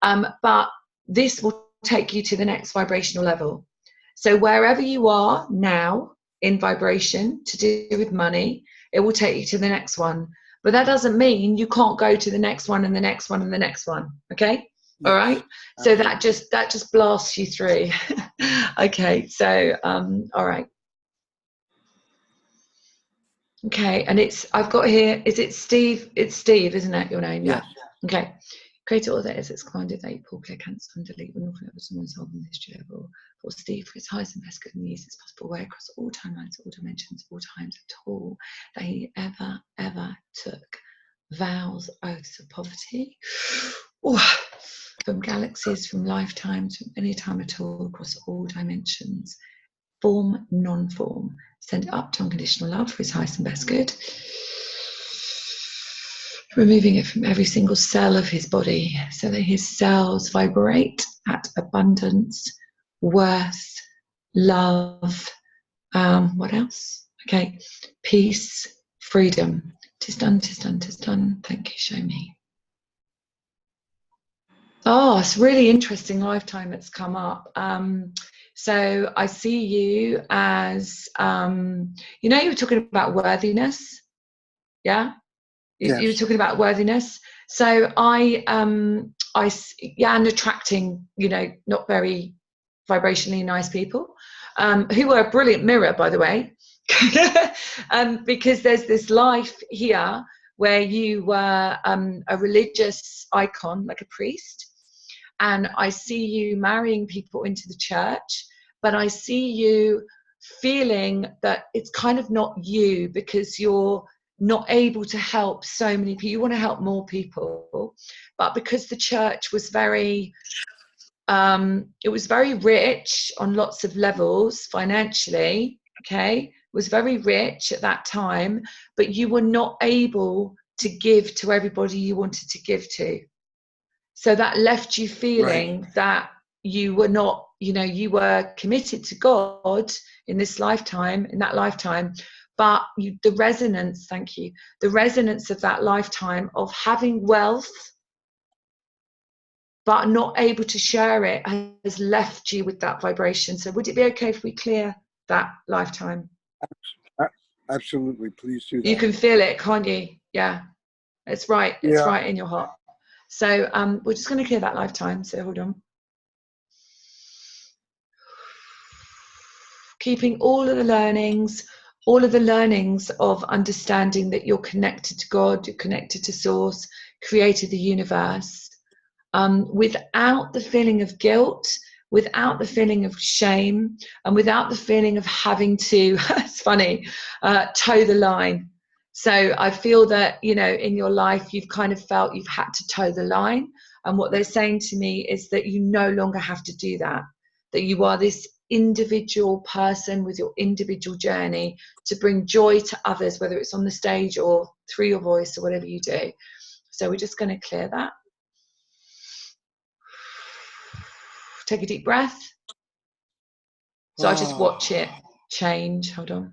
But this will take you to the next vibrational level. So wherever you are now in vibration to do with money, it will take you to the next one. But that doesn't mean you can't go to the next one and the next one and the next one. Okay. Yes. All right. So that just blasts you through. Okay. So all right. Okay. And I've got here, is it Steve? It's Steve, isn't it, your name? Yes. Yeah. Okay. Create all that is expanded that you pull, clear, cancel, and delete when nothing ever someone's holding this level. For Steve, for his highest and best good and the easiest possible way across all timelines, all dimensions, all times at all, that he ever took vows, oaths of poverty. Ooh. From galaxies, from lifetimes, from any time at all, across all dimensions, form, non-form, send up to unconditional love for his highest and best good. Removing it from every single cell of his body so that his cells vibrate at abundance, worth, love, what else? Okay, peace, freedom. 'Tis done, 'tis done, 'tis done. Thank you, show me. Oh, it's a really interesting lifetime that's come up. So I see you as, you know, you were talking about worthiness. Yeah? Yes. You were talking about worthiness. So and attracting, you know, not very vibrationally nice people, who are a brilliant mirror, by the way, because there's this life here where you were a religious icon, like a priest, and I see you marrying people into the church, but I see you feeling that it's kind of not you because you're not able to help so many people. You want to help more people, but because the church was very it was very rich on lots of levels financially, okay, it was very rich at that time, but you were not able to give to everybody you wanted to give to. So that left you feeling that you were not, you know, you were committed to God in this lifetime, in that lifetime, but the resonance, thank you, the resonance of that lifetime of having wealth but not able to share it has left you with that vibration. So would it be okay if we clear that lifetime? Absolutely, please do that. You can feel it, can't you? Yeah, it's right. It's right in your heart. So we're just going to clear that lifetime. So hold on. Keeping all of the learnings of understanding that you're connected to God, you're connected to Source, created the universe, without the feeling of guilt, without the feeling of shame, and without the feeling of having to, it's funny, toe the line. So I feel that, you know, in your life, you've kind of felt you've had to toe the line. And what they're saying to me is that you no longer have to do that, that you are this individual person with your individual journey to bring joy to others, whether it's on the stage or through your voice or whatever you do. So we're just going to clear that. Take a deep breath. So I'll just watch it change. Hold on.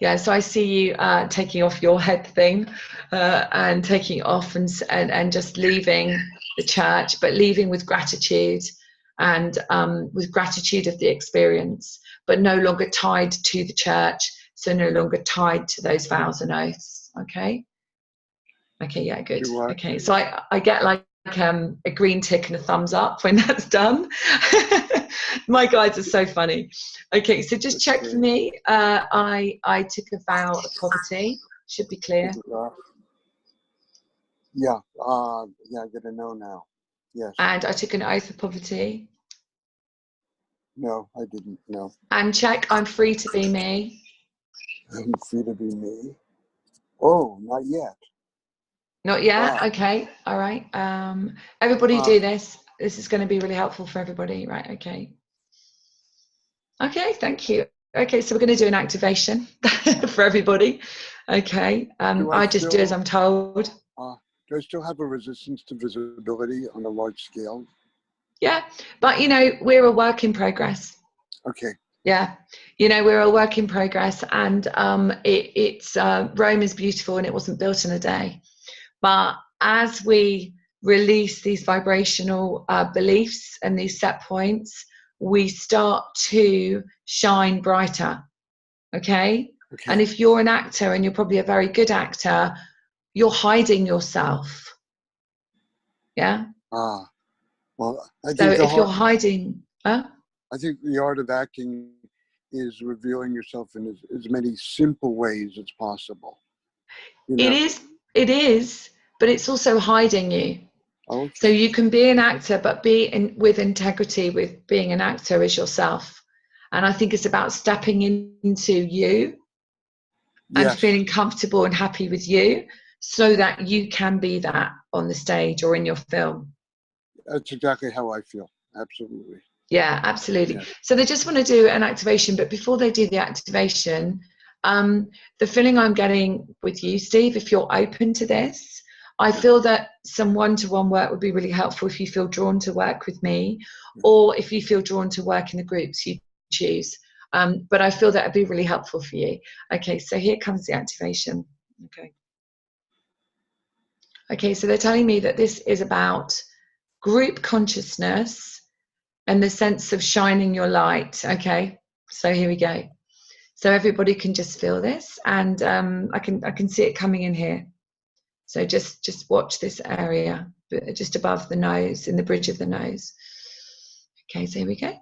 Yeah, so I see you taking off your head thing and taking it off and just leaving the church, but leaving with gratitude and with gratitude of the experience, but no longer tied to the church, so no longer tied to those vows and oaths. Okay? Okay, yeah, good. Okay, so I get like a green tick and a thumbs up when that's done. My guides are so funny. Okay, so just check for me. I took a vow of poverty. Should be clear. Yeah, I get a no now. Yes. And I took an oath of poverty. No, I didn't. No. And check, I'm free to be me. I'm free to be me. Oh, not yet. Not yet? Okay, all right. Everybody do this. This is going to be really helpful for everybody. Right, okay. Okay, thank you. Okay, so we're going to do an activation for everybody. Okay, I just do as I'm told. Do I still have a resistance to visibility on a large scale? Yeah, but you know, we're a work in progress. Okay. Yeah, you know, we're a work in progress, and it's Rome is beautiful and it wasn't built in a day. But as we release these vibrational beliefs and these set points, we start to shine brighter. Okay? And if you're an actor, and you're probably a very good actor, you're hiding yourself. Yeah? Well, I so think if you're hiding... I think the art of acting is revealing yourself in as many simple ways as possible. You know? It is, but it's also hiding you. Okay. So you can be an actor, but be with integrity with being an actor as yourself. And I think it's about stepping into you and feeling comfortable and happy with you so that you can be that on the stage or in your film. That's exactly how I feel. Absolutely. Yeah, absolutely. Yeah. So they just want to do an activation, but before they do the activation, the feeling I'm getting with you, Steve, if you're open to this, I feel that some one-to-one work would be really helpful if you feel drawn to work with me, or if you feel drawn to work in the groups you choose. But I feel that would be really helpful for you. Okay, so here comes the activation. Okay, so they're telling me that this is about group consciousness and the sense of shining your light. Okay, so here we go. So everybody can just feel this, and I can see it coming in here. So just watch this area, just above the nose, in the bridge of the nose. Okay, so here we go.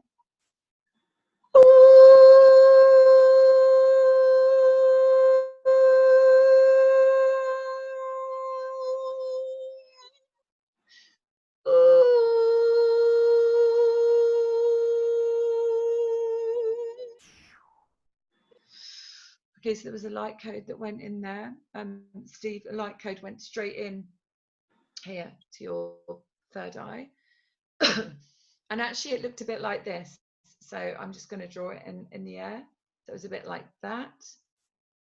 Okay, so there was a light code that went in there. Steve, a light code went straight in here to your third eye. And actually it looked a bit like this. So I'm just going to draw it in the air. So it was a bit like that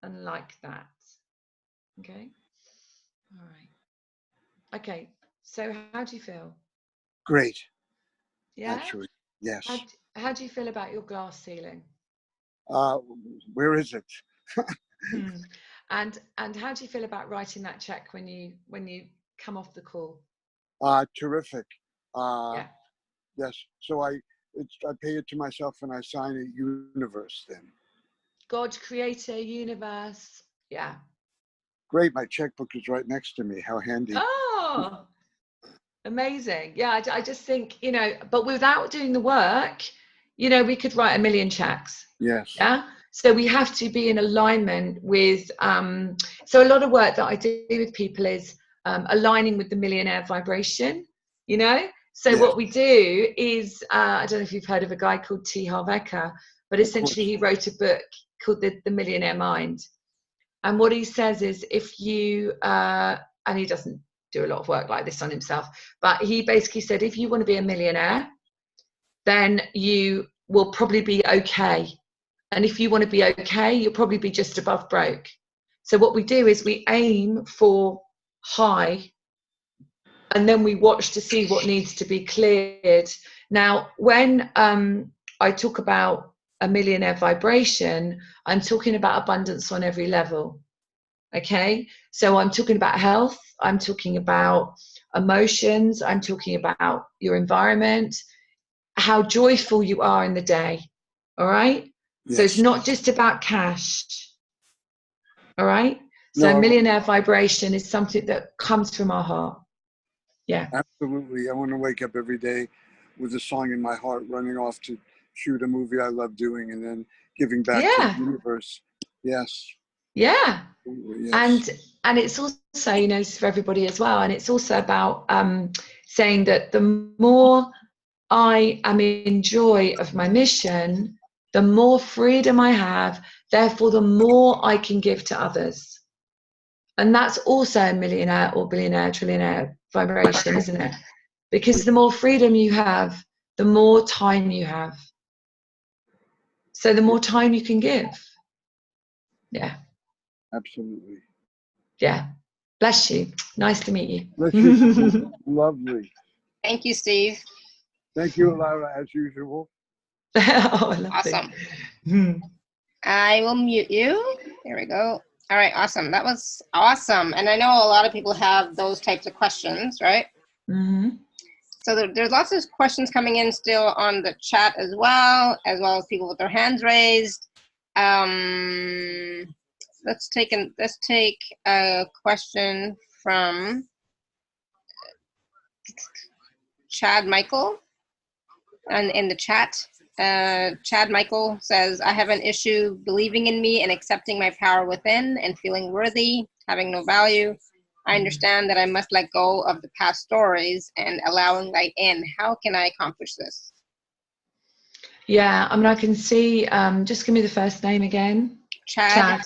and like that. Okay. All right. Okay. So how do you feel? Great. Yeah? Actually, yes. How do you feel about your glass ceiling? Where is it? And how do you feel about writing that check when you come off the call? Terrific. Yeah. Yes. So I pay it to myself and I sign a universe then. God, creator, universe. Yeah. Great. My checkbook is right next to me. How handy. Oh, amazing. Yeah. I just think, you know, but without doing the work, you know, we could write 1 million checks. Yes. Yeah. So we have to be in alignment with, so a lot of work that I do with people is aligning with the Millionaire Vibration, you know? So what we do is, I don't know if you've heard of a guy called T. Harv Eker, but essentially he wrote a book called The Millionaire Mind. And what he says is, if you, and he doesn't do a lot of work like this on himself, but he basically said, if you want to be a millionaire, then you will probably be okay. And if you want to be okay, you'll probably be just above broke. So what we do is we aim for high, and then we watch to see what needs to be cleared. Now, when I talk about a millionaire vibration, I'm talking about abundance on every level. Okay, so I'm talking about health, I'm talking about emotions, I'm talking about your environment, how joyful you are in the day. All right. Yes. So it's not just about cash. All right. So millionaire vibration is something that comes from our heart. Yeah. Absolutely. I want to wake up every day with a song in my heart, running off to shoot a movie I love doing, and then giving back to the universe. Yes. Yeah. Yes. And it's also, you know, this is for everybody as well. And it's also about saying that the more I am in joy of my mission, the more freedom I have, therefore the more I can give to others. And that's also a millionaire or billionaire, trillionaire vibration, isn't it? Because the more freedom you have, the more time you have. So the more time you can give. Yeah. Absolutely. Yeah. Bless you. Nice to meet you. Bless you. Lovely. Thank you, Steve. Thank you, Laura, as usual. Oh, lovely. Awesome. I will mute you. There we go. All right, awesome. That was awesome. And I know a lot of people have those types of questions, right? Mm-hmm. So there's lots of questions coming in still on the chat as well as people with their hands raised. Let's take a question from Chad Michael, and in the chat. Chad Michael says, I have an issue believing in me and accepting my power within and feeling worthy, having no value. I understand that I must let go of the past stories and allowing light in. How can I accomplish this? Yeah, I mean, I can see, just give me the first name again. Chad.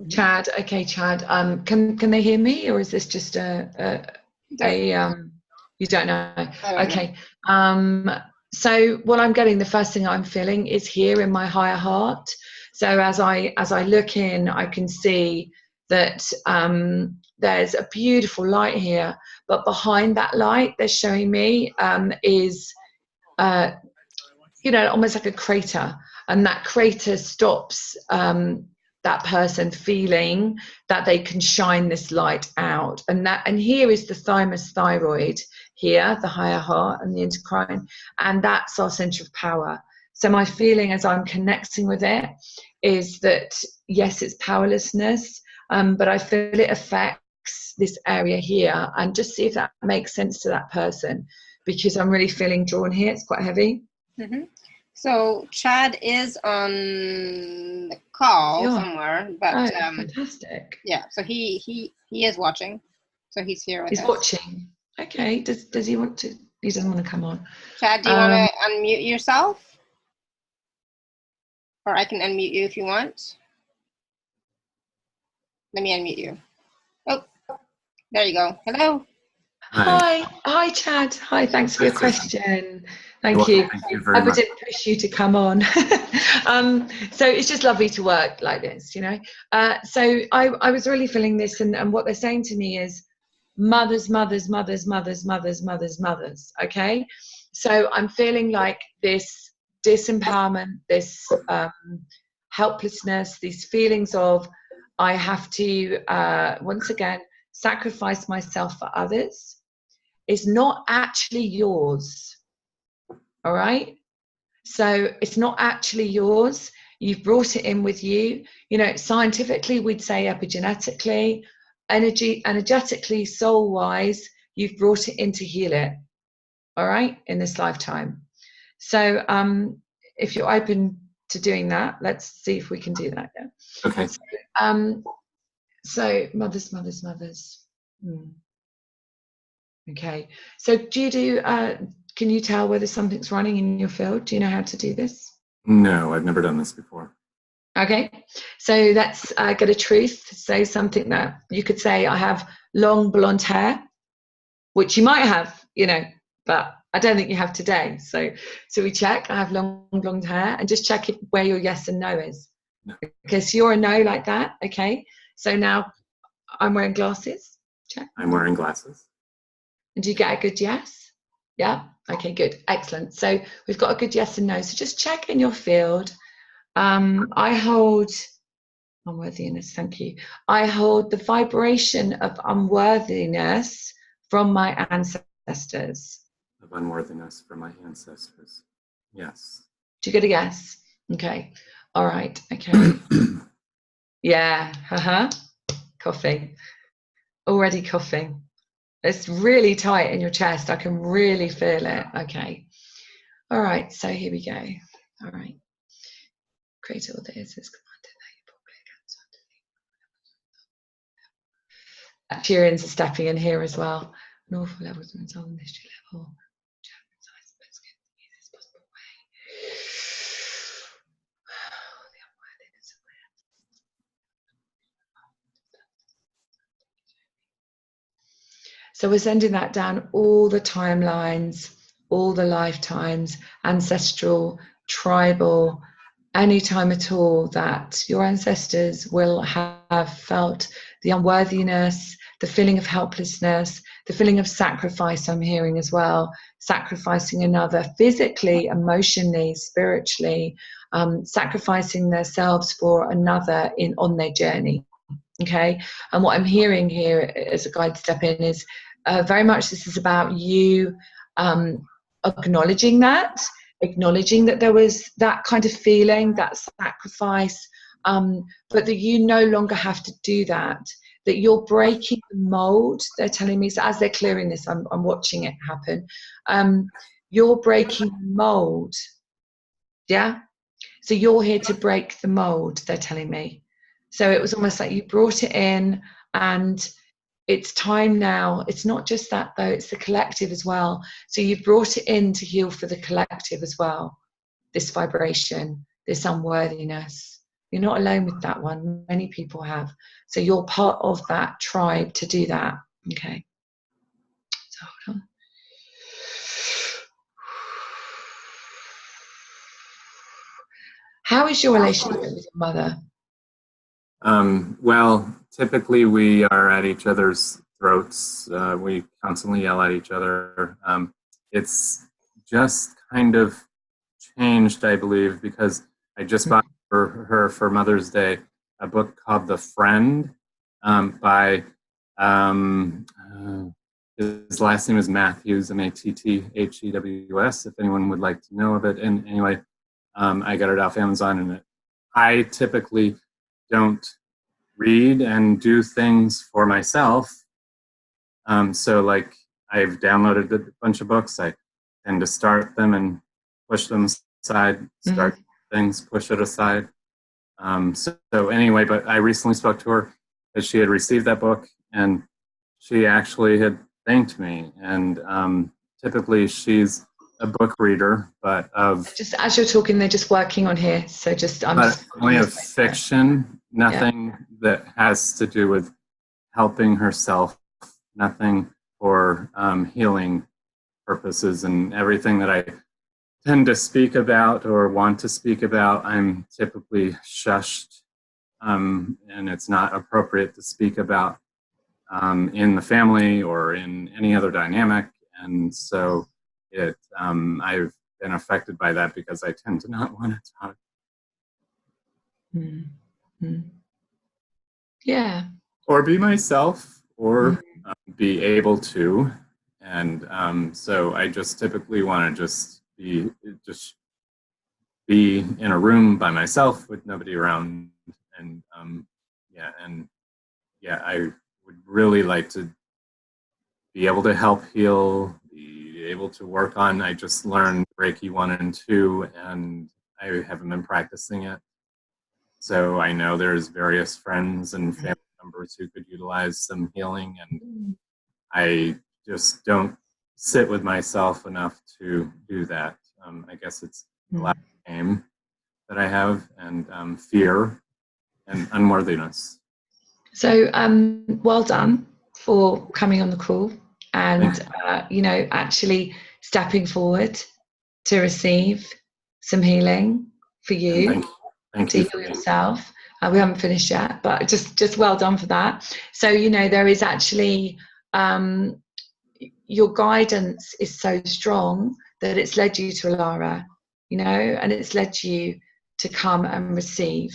Chad. Okay, Chad. Can they hear me, or is this just you don't know? Okay. So what I'm getting, the first thing I'm feeling is here in my higher heart. So as I look in, I can see that there's a beautiful light here, but behind that light, they're showing me is you know, almost like a crater, and that crater stops that person feeling that they can shine this light out. And here is the thymus thyroid here, the higher heart and the endocrine, and that's our center of power. So my feeling as I'm connecting with it is that, yes, it's powerlessness, but I feel it affects this area here, and just see if that makes sense to that person, because I'm really feeling drawn here. It's quite heavy. Mm-hmm. So Chad is on the call somewhere, but fantastic. Yeah, so he is watching, so he's here with us. He's watching. Okay. Does he want to? He doesn't want to come on. Chad, do you want to unmute yourself, or I can unmute you if you want? Let me unmute you. Oh, there you go. Hello. Hi, Chad. Hi, thanks for your question. Thank you. Thank you very much. I didn't push you to come on. So it's just lovely to work like this, you know. So I was really feeling this, and what they're saying to me is mothers. Okay. So I'm feeling like this disempowerment, this helplessness, these feelings of I have to once again sacrifice myself for others is not actually yours. All right. So it's not actually yours. You've brought it in with you. You know, scientifically, we'd say epigenetically, energetically, soul wise, you've brought it in to heal it. All right. In this lifetime. So if you're open to doing that, let's see if we can do that. Yeah. Okay. So mothers. Okay. So do you do, can you tell whether something's running in your field? Do you know how to do this? No, I've never done this before. Okay, so let's get a truth. Say something that you could say, I have long blonde hair, which you might have, you know, but I don't think you have today. So we check, I have long blonde hair, and just check where your yes and no is. No. Because you're a no like that, okay? So now I'm wearing glasses. Check. I'm wearing glasses. And do you get a good yes? Yeah? Okay, good. Excellent. So we've got a good yes and no. So just check in your field. I hold unworthiness, thank you. I hold the vibration of unworthiness from my ancestors. Of unworthiness from my ancestors. Yes. Do you get a yes? Okay. All right. Okay. Yeah. Coughing. Already coughing. It's really tight in your chest. I can really feel it. Okay. All right. So here we go. All right. Create all this is commanded that you Tyrians are stepping in here as well. An awful levels of mental mystery level. So we're sending that down all the timelines, all the lifetimes, ancestral, tribal, any time at all that your ancestors will have felt the unworthiness, the feeling of helplessness, the feeling of sacrifice. I'm hearing as well, sacrificing another physically, emotionally, spiritually, sacrificing themselves for another on their journey. Okay, and what I'm hearing here as a guide step in is very much this is about you acknowledging that there was that kind of feeling, that sacrifice, but that you no longer have to do that, that you're breaking the mold. They're telling me, so as they're clearing this, I'm watching it happen. You're breaking the mold. Yeah, so you're here to break the mold, they're telling me. So it was almost like you brought it in, and it's time now. It's not just that though, it's the collective as well. So you've brought it in to heal for the collective as well. This vibration, this unworthiness. You're not alone with that one. Many people have. So you're part of that tribe to do that. Okay. So hold on. How is your relationship with your mother? Well, typically we are at each other's throats. We constantly yell at each other. It's just kind of changed, I believe, because I just bought for her for Mother's Day a book called The Friend by his last name is Matthews, Matthews, if anyone would like to know of it. And anyway, I got it off Amazon, and I typically don't read and do things for myself. So like I've downloaded a bunch of books. I tend to start them and push them aside, start things, push it aside. So anyway, but I recently spoke to her because she had received that book, and she actually had thanked me. And typically she's a book reader, but of just as you're talking, they're just working on here. So just only of fiction, nothing that has to do with helping herself, nothing for healing purposes, and everything that I tend to speak about or want to speak about, I'm typically shushed, and it's not appropriate to speak about in the family or in any other dynamic. And so I've been affected by that because I tend to not want to talk. Yeah. Or be myself, or be able to. And so I just typically want to just be in a room by myself with nobody around. And I would really like to be able to help heal, be able to work on. I just learned Reiki 1 and 2, and I haven't been practicing it. So I know there's various friends and family members who could utilize some healing, and I just don't sit with myself enough to do that. I guess it's the last game. that I have, and fear and unworthiness. So well done for coming on the call and actually stepping forward to receive some healing for you. Thank to you heal yourself. We haven't finished yet, but just well done for that. So there is actually your guidance is so strong that it's led you to Alara, and it's led you to come and receive.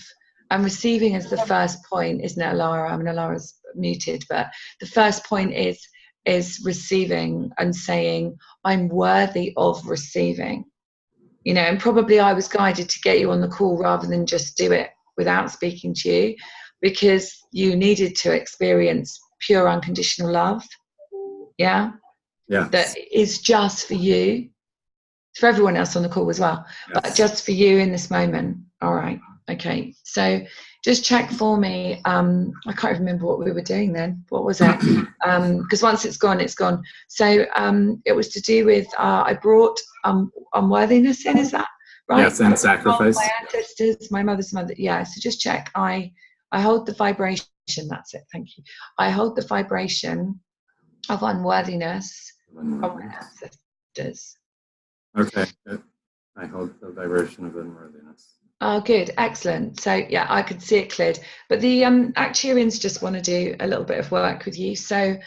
And receiving is the first point, isn't it, Alara? I mean, Alara's muted, but the first point is receiving and saying, I'm worthy of receiving. And probably I was guided to get you on the call rather than just do it without speaking to you, because you needed to experience pure unconditional love. Yeah. That is just for you, for everyone else on the call as well, but just for you in this moment. All right. Okay. So just check for me. I can't remember what we were doing then. What was it? Because once it's gone, it's gone. So it was to do with, I brought unworthiness in, is that right? Yes, and sacrifice. My ancestors, my mother's mother. Yeah, so just check. I hold the vibration. That's it. Thank you. I hold the vibration of unworthiness from my ancestors. Okay. I hold the vibration of unworthiness. Oh, good. Excellent. So yeah, I could see it cleared. But the Actuarians just want to do a little bit of work with you. So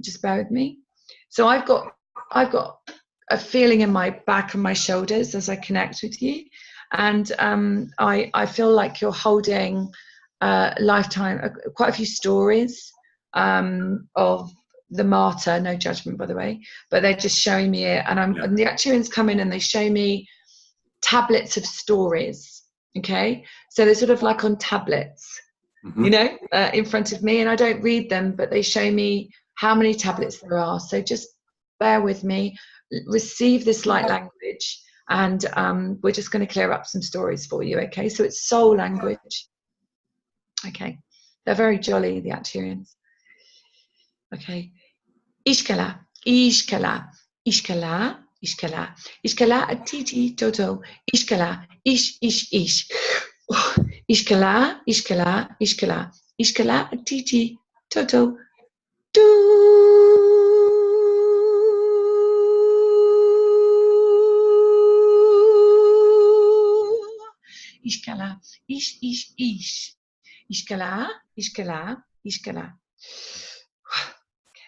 just bear with me. So I've got a feeling in my back and my shoulders as I connect with you. And I feel like you're holding lifetime, quite a few stories of the martyr, no judgment by the way, but they're just showing me it. And the Actuarians come in and they show me tablets of stories. Okay, so they're sort of like on tablets, in front of me, and I don't read them, but they show me how many tablets there are. So just bear with me, receive this light language, and we're just going to clear up some stories for you. Okay, so it's soul language. Okay, they're very jolly, the Actuarians. Okay, Ishkala, Ishkala, Ishkala, Ishkala, Ishkala, Titi, Toto, Ishkala, Ish, Ishkala, Ishkala, Ishkala, Ishkala, Titi, Toto, do. Ishkala, Ish, Ishkala, Ishkala, Ishkala.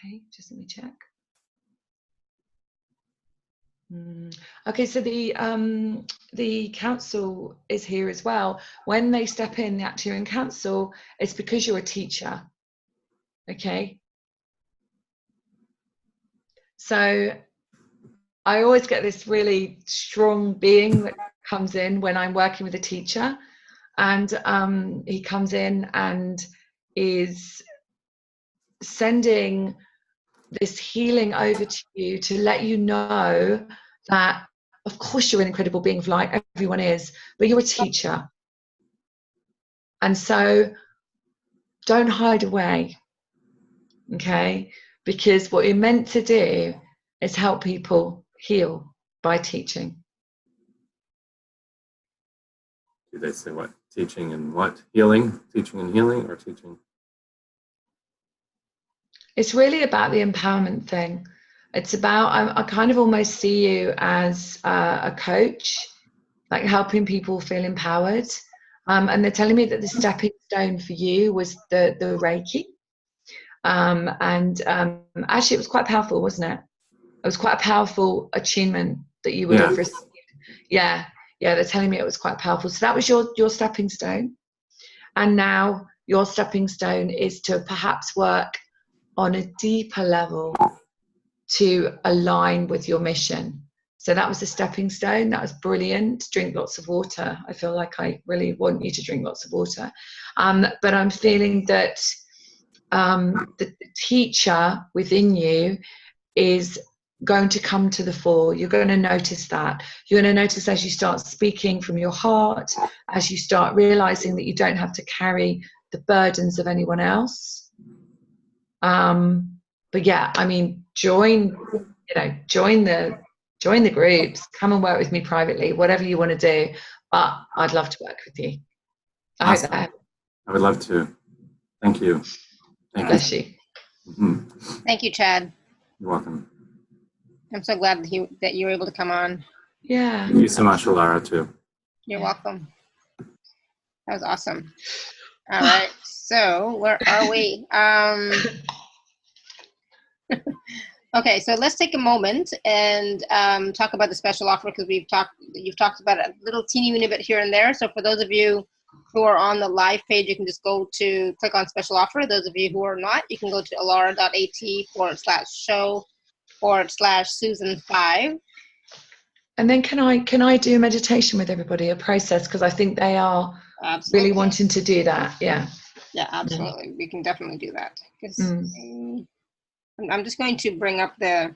Okay, just let me check. Okay, so the council is here as well. When they step in, the Actuarian Council, it's because you're a teacher. Okay. So I always get this really strong being that comes in when I'm working with a teacher, and he comes in and is sending this healing over to you to let you know that, of course, you're an incredible being of light, everyone is, but you're a teacher. And so don't hide away, okay? Because what you're meant to do is help people heal by teaching. Do they say what? Teaching and what? Healing? Teaching and healing, or teaching? It's really about the empowerment thing. It's about, I kind of almost see you as a coach, like helping people feel empowered. And they're telling me that the stepping stone for you was the Reiki. Actually, it was quite powerful, wasn't it? It was quite a powerful attunement that you would have received. Yeah, they're telling me it was quite powerful. So that was your stepping stone. And now your stepping stone is to perhaps work on a deeper level to align with your mission. So that was a stepping stone. That was brilliant. Drink lots of water. I feel like I really want you to drink lots of water. But I'm feeling that the teacher within you is going to come to the fore. You're going to notice that. You're going to notice as you start speaking from your heart, as you start realizing that you don't have to carry the burdens of anyone else. But yeah, I mean, join the groups, come and work with me privately, whatever you want to do. but I'd love to work with you. Awesome. I would love to. Thank you. Bless you. Mm-hmm. Thank you, Chad. You're welcome. I'm so glad that you were able to come on. Yeah. Thank you so much, Lara, too. You're welcome. That was awesome. All right. So where are we? Okay, so let's take a moment and talk about the special offer, because you've talked about it a little teeny bit here and there. So for those of you who are on the live page, you can just go to click on special offer. Those of you who are not, you can go to alara.at/show/Susan5. And then can I do a meditation with everybody, a process, because I think they are really wanting to do that. Yeah. Yeah, absolutely. We can definitely do that. I'm just going to bring up the.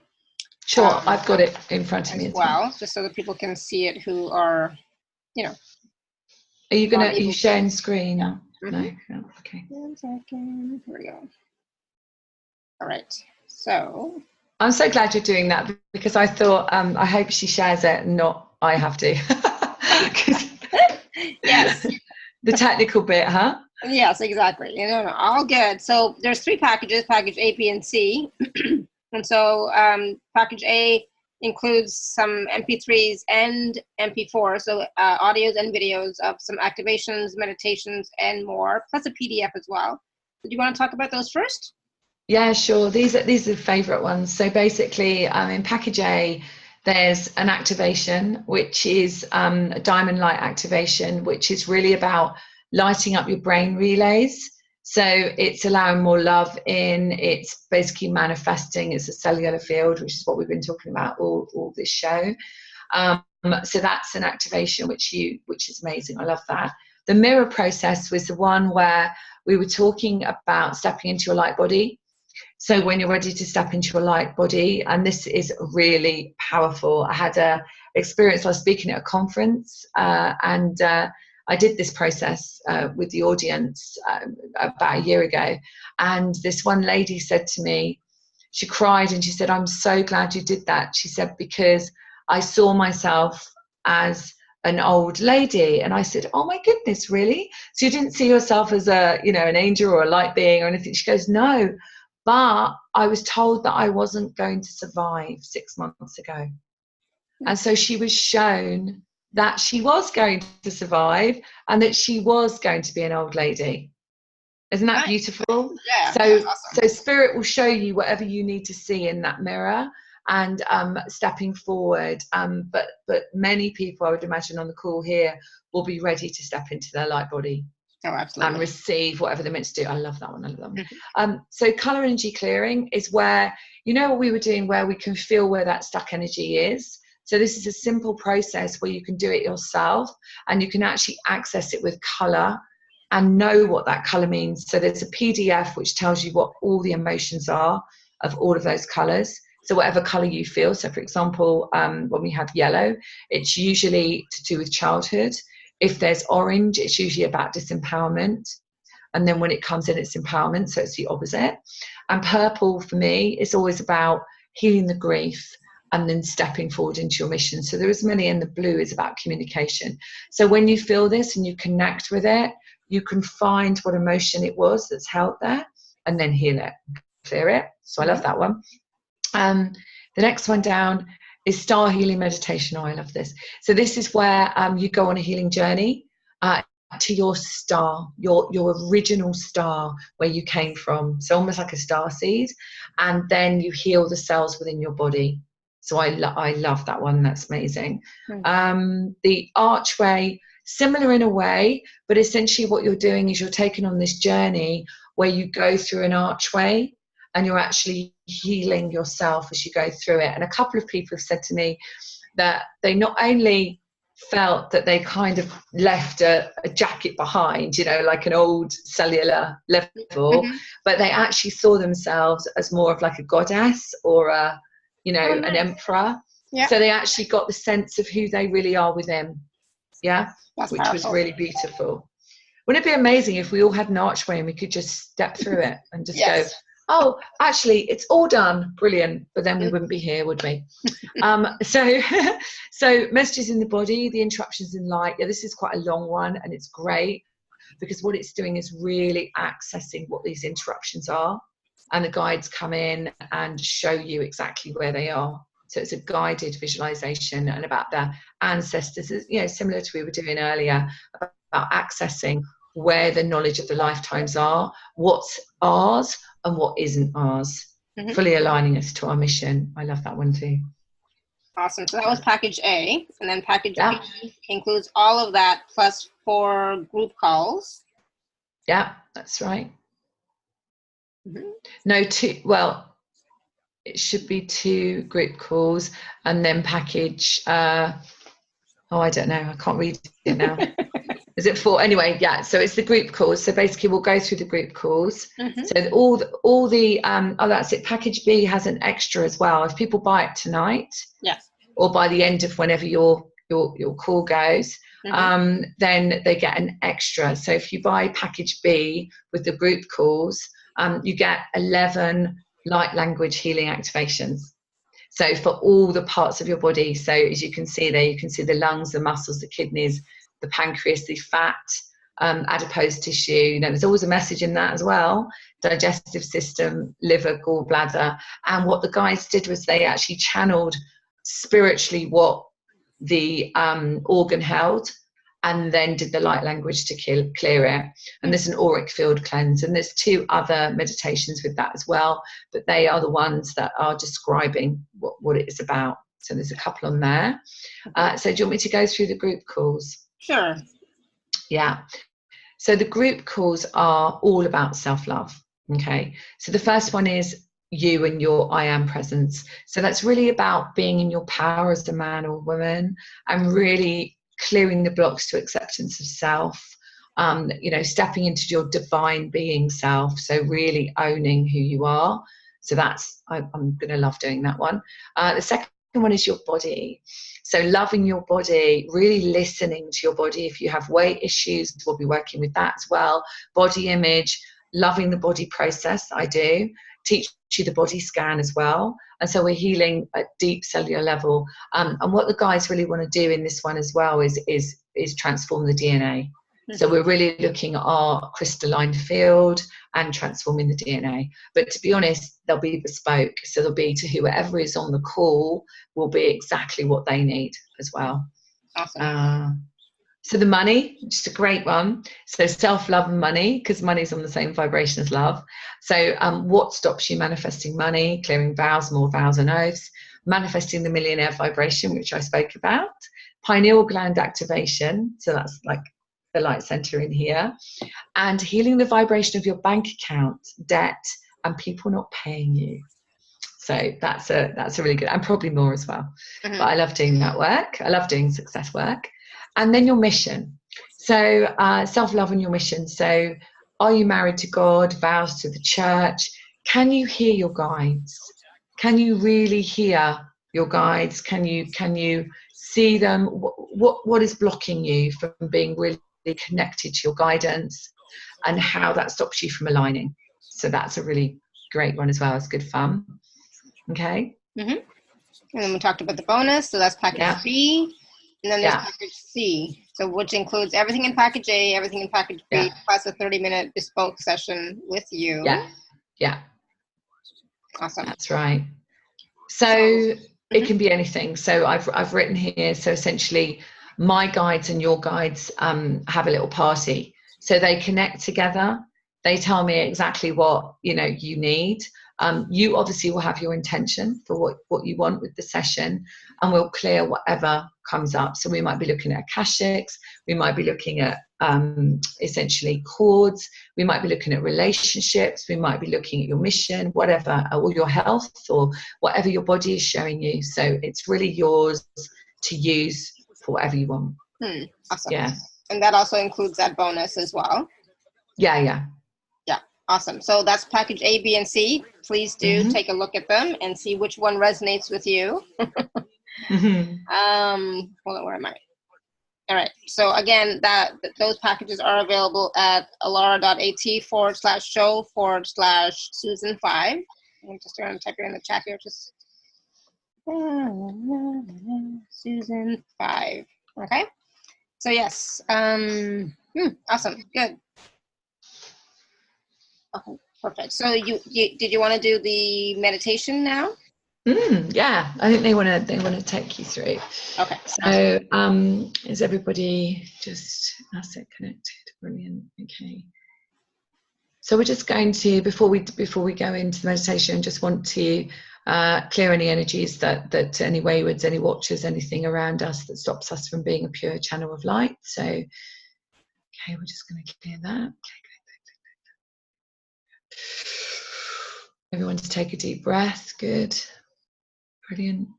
Sure, I've got it in front of me as well, just so that people can see it who are, Are you sharing screen? Yeah. No. Okay. 1 second. Here we go. All right. So. I'm so glad you're doing that, because I thought I hope she shares it and not I have to. Yes. The technical bit, huh? Yes, exactly. No, all good. So there's 3 packages, package A, B, and C. And so package A includes some MP3s and MP4s, so audios and videos of some activations, meditations, and more, plus a PDF as well. Do you want to talk about those first? Yeah, sure. These are the favorite ones. So basically, in package A, there's an activation, which is a diamond light activation, which is really about lighting up your brain relays. So it's allowing more love in, it's basically manifesting, it's a cellular field, which is what we've been talking about all this show. So that's an activation which is amazing. I love that. The mirror process was the one where we were talking about stepping into your light body. So when you're ready to step into your light body, and this is really powerful. I had a experience, I was speaking at a conference, and I did this process with the audience about a year ago. And this one lady said to me, she cried and she said, "I'm so glad you did that." She said, "Because I saw myself as an old lady." And I said, "Oh my goodness, really? So you didn't see yourself as an angel or a light being or anything?" She goes, "No, but I was told that I wasn't going to survive 6 months ago." And so she was shown that she was going to survive and that she was going to be an old lady. Isn't that beautiful? Yeah. So, that's awesome. So spirit will show you whatever you need to see in that mirror, and stepping forward. But many people, I would imagine, on the call here will be ready to step into their light body. Oh, absolutely. And receive whatever they're meant to do. I love that one. So color energy clearing is where, what we were doing, where we can feel where that stuck energy is. So this is a simple process where you can do it yourself, and you can actually access it with color and know what that color means. So there's a PDF which tells you what all the emotions are of all of those colors. So whatever color you feel. So for example, when we have yellow, it's usually to do with childhood. If there's orange, it's usually about disempowerment. And then when it comes in, it's empowerment. So it's the opposite. And purple for me is always about healing the grief and then stepping forward into your mission. So there is many, and the blue is about communication. So when you feel this and you connect with it, you can find what emotion it was that's held there and then heal it, clear it. So I love that one. The next one down is star healing meditation. Oh, I love this. So this is where you go on a healing journey to your star, your original star, where you came from. So almost like a star seed, and then you heal the cells within your body. So I love that one. That's amazing. The archway, similar in a way, but essentially what you're doing is you're taking on this journey where you go through an archway and you're actually healing yourself as you go through it. And a couple of people have said to me that they not only felt that they kind of left a jacket behind, like an old cellular level, but they actually saw themselves as more of like a goddess or an emperor. Yeah. So they actually got the sense of who they really are within. Yeah. That's which powerful. Was really beautiful. Wouldn't it be amazing if we all had an archway and we could just step through it and just go, Oh, actually, it's all done. Brilliant. But then we wouldn't be here, would we? So messages in the body, the interruptions in light. Yeah, this is quite a long one, and it's great because what it's doing is really accessing what these interruptions are. And the guides come in and show you exactly where they are. So it's a guided visualization and about their ancestors, you know, similar to what we were doing earlier, about accessing where the knowledge of the lifetimes are, what's ours and what isn't ours, fully aligning us to our mission. I love that one too. Awesome. So that was package A. And then package B includes all of that plus 4 group calls. Yeah, that's right. No, 2, well, it should be 2 group calls and then package, oh, I don't know. I can't read it now. Is it 4? Anyway, yeah. So it's the group calls. So basically, we'll go through the group calls. So all the oh, that's it. Package B has an extra as well. If people buy it tonight, or by the end of whenever your call goes, then they get an extra. So if you buy package B with the group calls, you get 11 light language healing activations. So for all the parts of your body. So as you can see there, you can see the lungs, the muscles, the kidneys, the pancreas, the fat, adipose tissue. You know, there's always a message in that as well. Digestive system, liver, gallbladder. And what the guys did was they actually channeled spiritually what the organ held, and then did the light language to clear it. And there's an auric field cleanse, and there's 2 other meditations with that as well, but they are the ones that are describing what it is about. So there's a couple on there. So do you want me to go through the group calls? Sure. Yeah. So the group calls are all about self-love. Okay. So the first one is you and your I am presence. So that's really about being in your power as a man or woman and really clearing the blocks to acceptance of self, you know, stepping into your divine being self. So really owning who you are. So that's, I'm going to love doing that one. The second one is your body. So loving your body, really listening to your body. If you have weight issues, we'll be working with that as well. Body image, loving the body process. I do teach you the body scan as well. And so we're healing at deep cellular level. And what the guys really want to do in this one as well is transform the DNA. So we're really looking at our crystalline field and transforming the DNA. But to be honest, they'll be bespoke. So they'll be to whoever is on the call will be exactly what they need as well. Awesome. So the money, just a great one. So self-love and money, because money's on the same vibration as love. So what stops you manifesting money? Clearing vows, more vows and oaths. Manifesting the millionaire vibration, which I spoke about. Pineal gland activation. So that's like the light center in here, and healing the vibration of your bank account, debt, and people not paying you. So that's a really good, and probably more as well. But I love doing that work. I love doing success work. And then your mission. So self-love and your mission. So are you married to God? Vows to the church? Can you hear your guides? Can you really hear your guides? Can you see them? What is blocking you from being really connected to your guidance, and how that stops you from aligning? So that's a really great one as well. It's good fun. Okay. And then we talked about the bonus. So that's package B. And then there's package C. So which includes everything in package A, everything in package B, plus a 30-minute bespoke session with you. Yeah. Awesome. That's right. So it can be anything. So I've written here, so essentially my guides and your guides have a little party. So they connect together. They tell me exactly what you need. You obviously will have your intention for what you want with the session, and we'll clear whatever comes up. So we might be looking at akashics, we might be looking at essentially chords, we might be looking at relationships, we might be looking at your mission, whatever, or your health, or whatever your body is showing you. So it's really yours to use for whatever you want. Awesome. Yeah. And that also includes that bonus as well. Yeah. Awesome. So that's package A, B, and C. Please do take a look at them and see which one resonates with you. Hold on, where am I? All right. So again, those packages are available at alara.at/show/Susan5. I'm just going to type it in the chat here. Just Susan5. Okay. So yes. Awesome. Good. Okay. Perfect. So did you want to do the meditation now? Yeah, I think they want to take you through. Okay. So is everybody just asset connected? Brilliant. Okay. So we're just going to, before we go into the meditation, just want to clear any energies that any waywards, any watchers, anything around us that stops us from being a pure channel of light. So okay, we're just going to clear that. Okay. Everyone to take a deep breath. Good. Brilliant.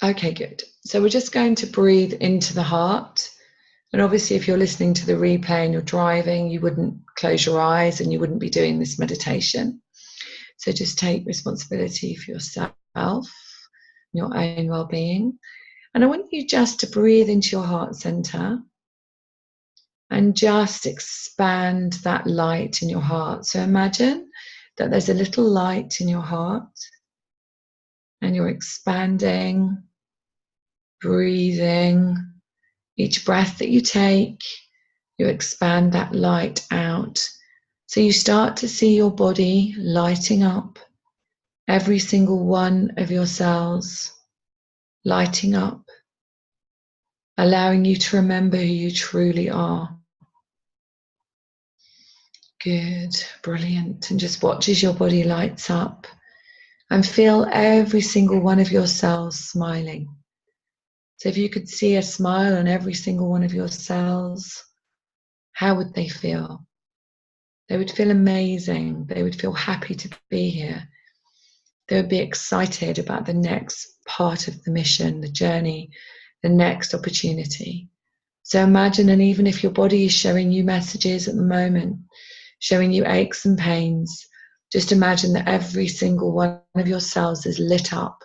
Okay, good. So we're just going to breathe into the heart. And obviously, if you're listening to the replay and you're driving, you wouldn't close your eyes and you wouldn't be doing this meditation. So just take responsibility for yourself, your own well-being. And I want you just to breathe into your heart center and just expand that light in your heart. So imagine that there's a little light in your heart and you're expanding, breathing. Each breath that you take, you expand that light out. So you start to see your body lighting up, every single one of your cells lighting up, allowing you to remember who you truly are. Good, brilliant. And just watch as your body lights up and feel every single one of your cells smiling. So if you could see a smile on every single one of your cells, how would they feel? They would feel amazing. They would feel happy to be here. They would be excited about the next part of the mission, the journey, the next opportunity. So imagine, and even if your body is showing you messages at the moment, showing you aches and pains, just imagine that every single one of your cells is lit up,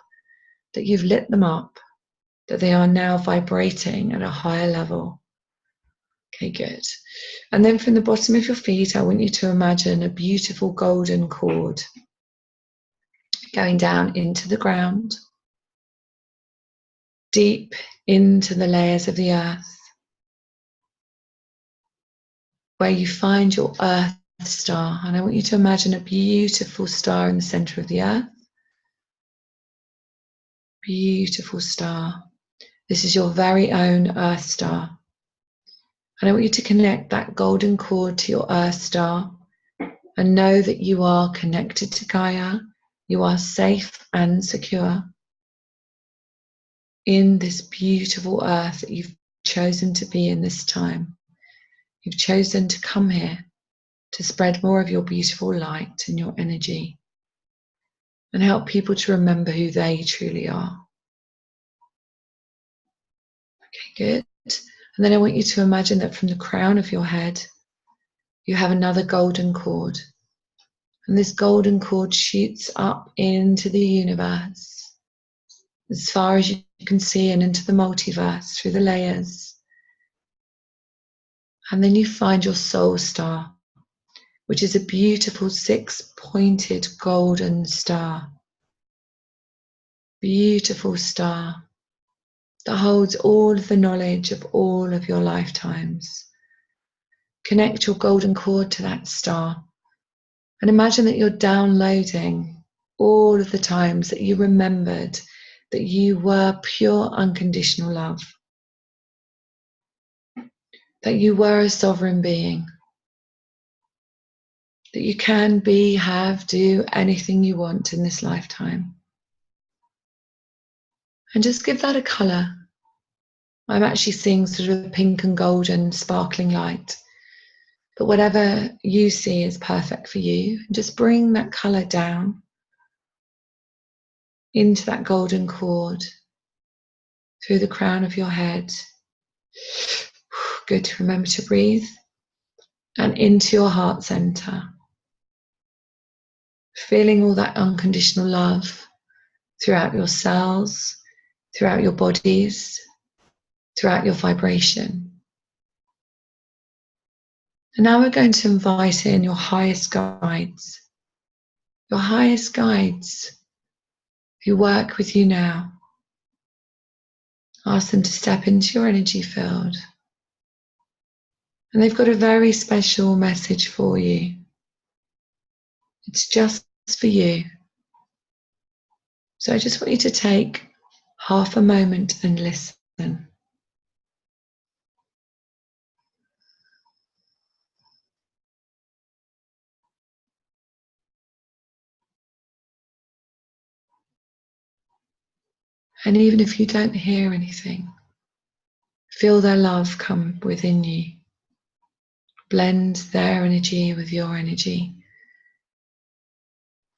that you've lit them up, that they are now vibrating at a higher level. Okay, good. And then from the bottom of your feet, I want you to imagine a beautiful golden cord going down into the ground, deep into the layers of the earth, where you find your earth star. And I want you to imagine a beautiful star in the center of the earth. Beautiful star. This is your very own earth star. And I want you to connect that golden cord to your earth star and know that you are connected to Gaia. You are safe and secure in this beautiful earth that you've chosen to be in this time. You've chosen to come here to spread more of your beautiful light and your energy and help people to remember who they truly are. Okay, good. And then I want you to imagine that from the crown of your head, you have another golden cord. And this golden cord shoots up into the universe, as far as you can see, and into the multiverse through the layers. And then you find your soul star, which is a beautiful 6-pointed golden star. Beautiful star that holds all of the knowledge of all of your lifetimes. Connect your golden cord to that star and imagine that you're downloading all of the times that you remembered that you were pure unconditional love, that you were a sovereign being, that you can be, have, do anything you want in this lifetime. And just give that a colour. I'm actually seeing sort of pink and golden sparkling light. But whatever you see is perfect for you. Just bring that colour down into that golden cord, through the crown of your head. Good. Remember to breathe. And into your heart centre. Feeling all that unconditional love throughout your cells, throughout your bodies, throughout your vibration. And now we're going to invite in your highest guides who work with you now. Ask them to step into your energy field. And they've got a very special message for you. It's just for you. So I just want you to take half a moment and listen. And even if you don't hear anything, feel their love come within you. Blend their energy with your energy,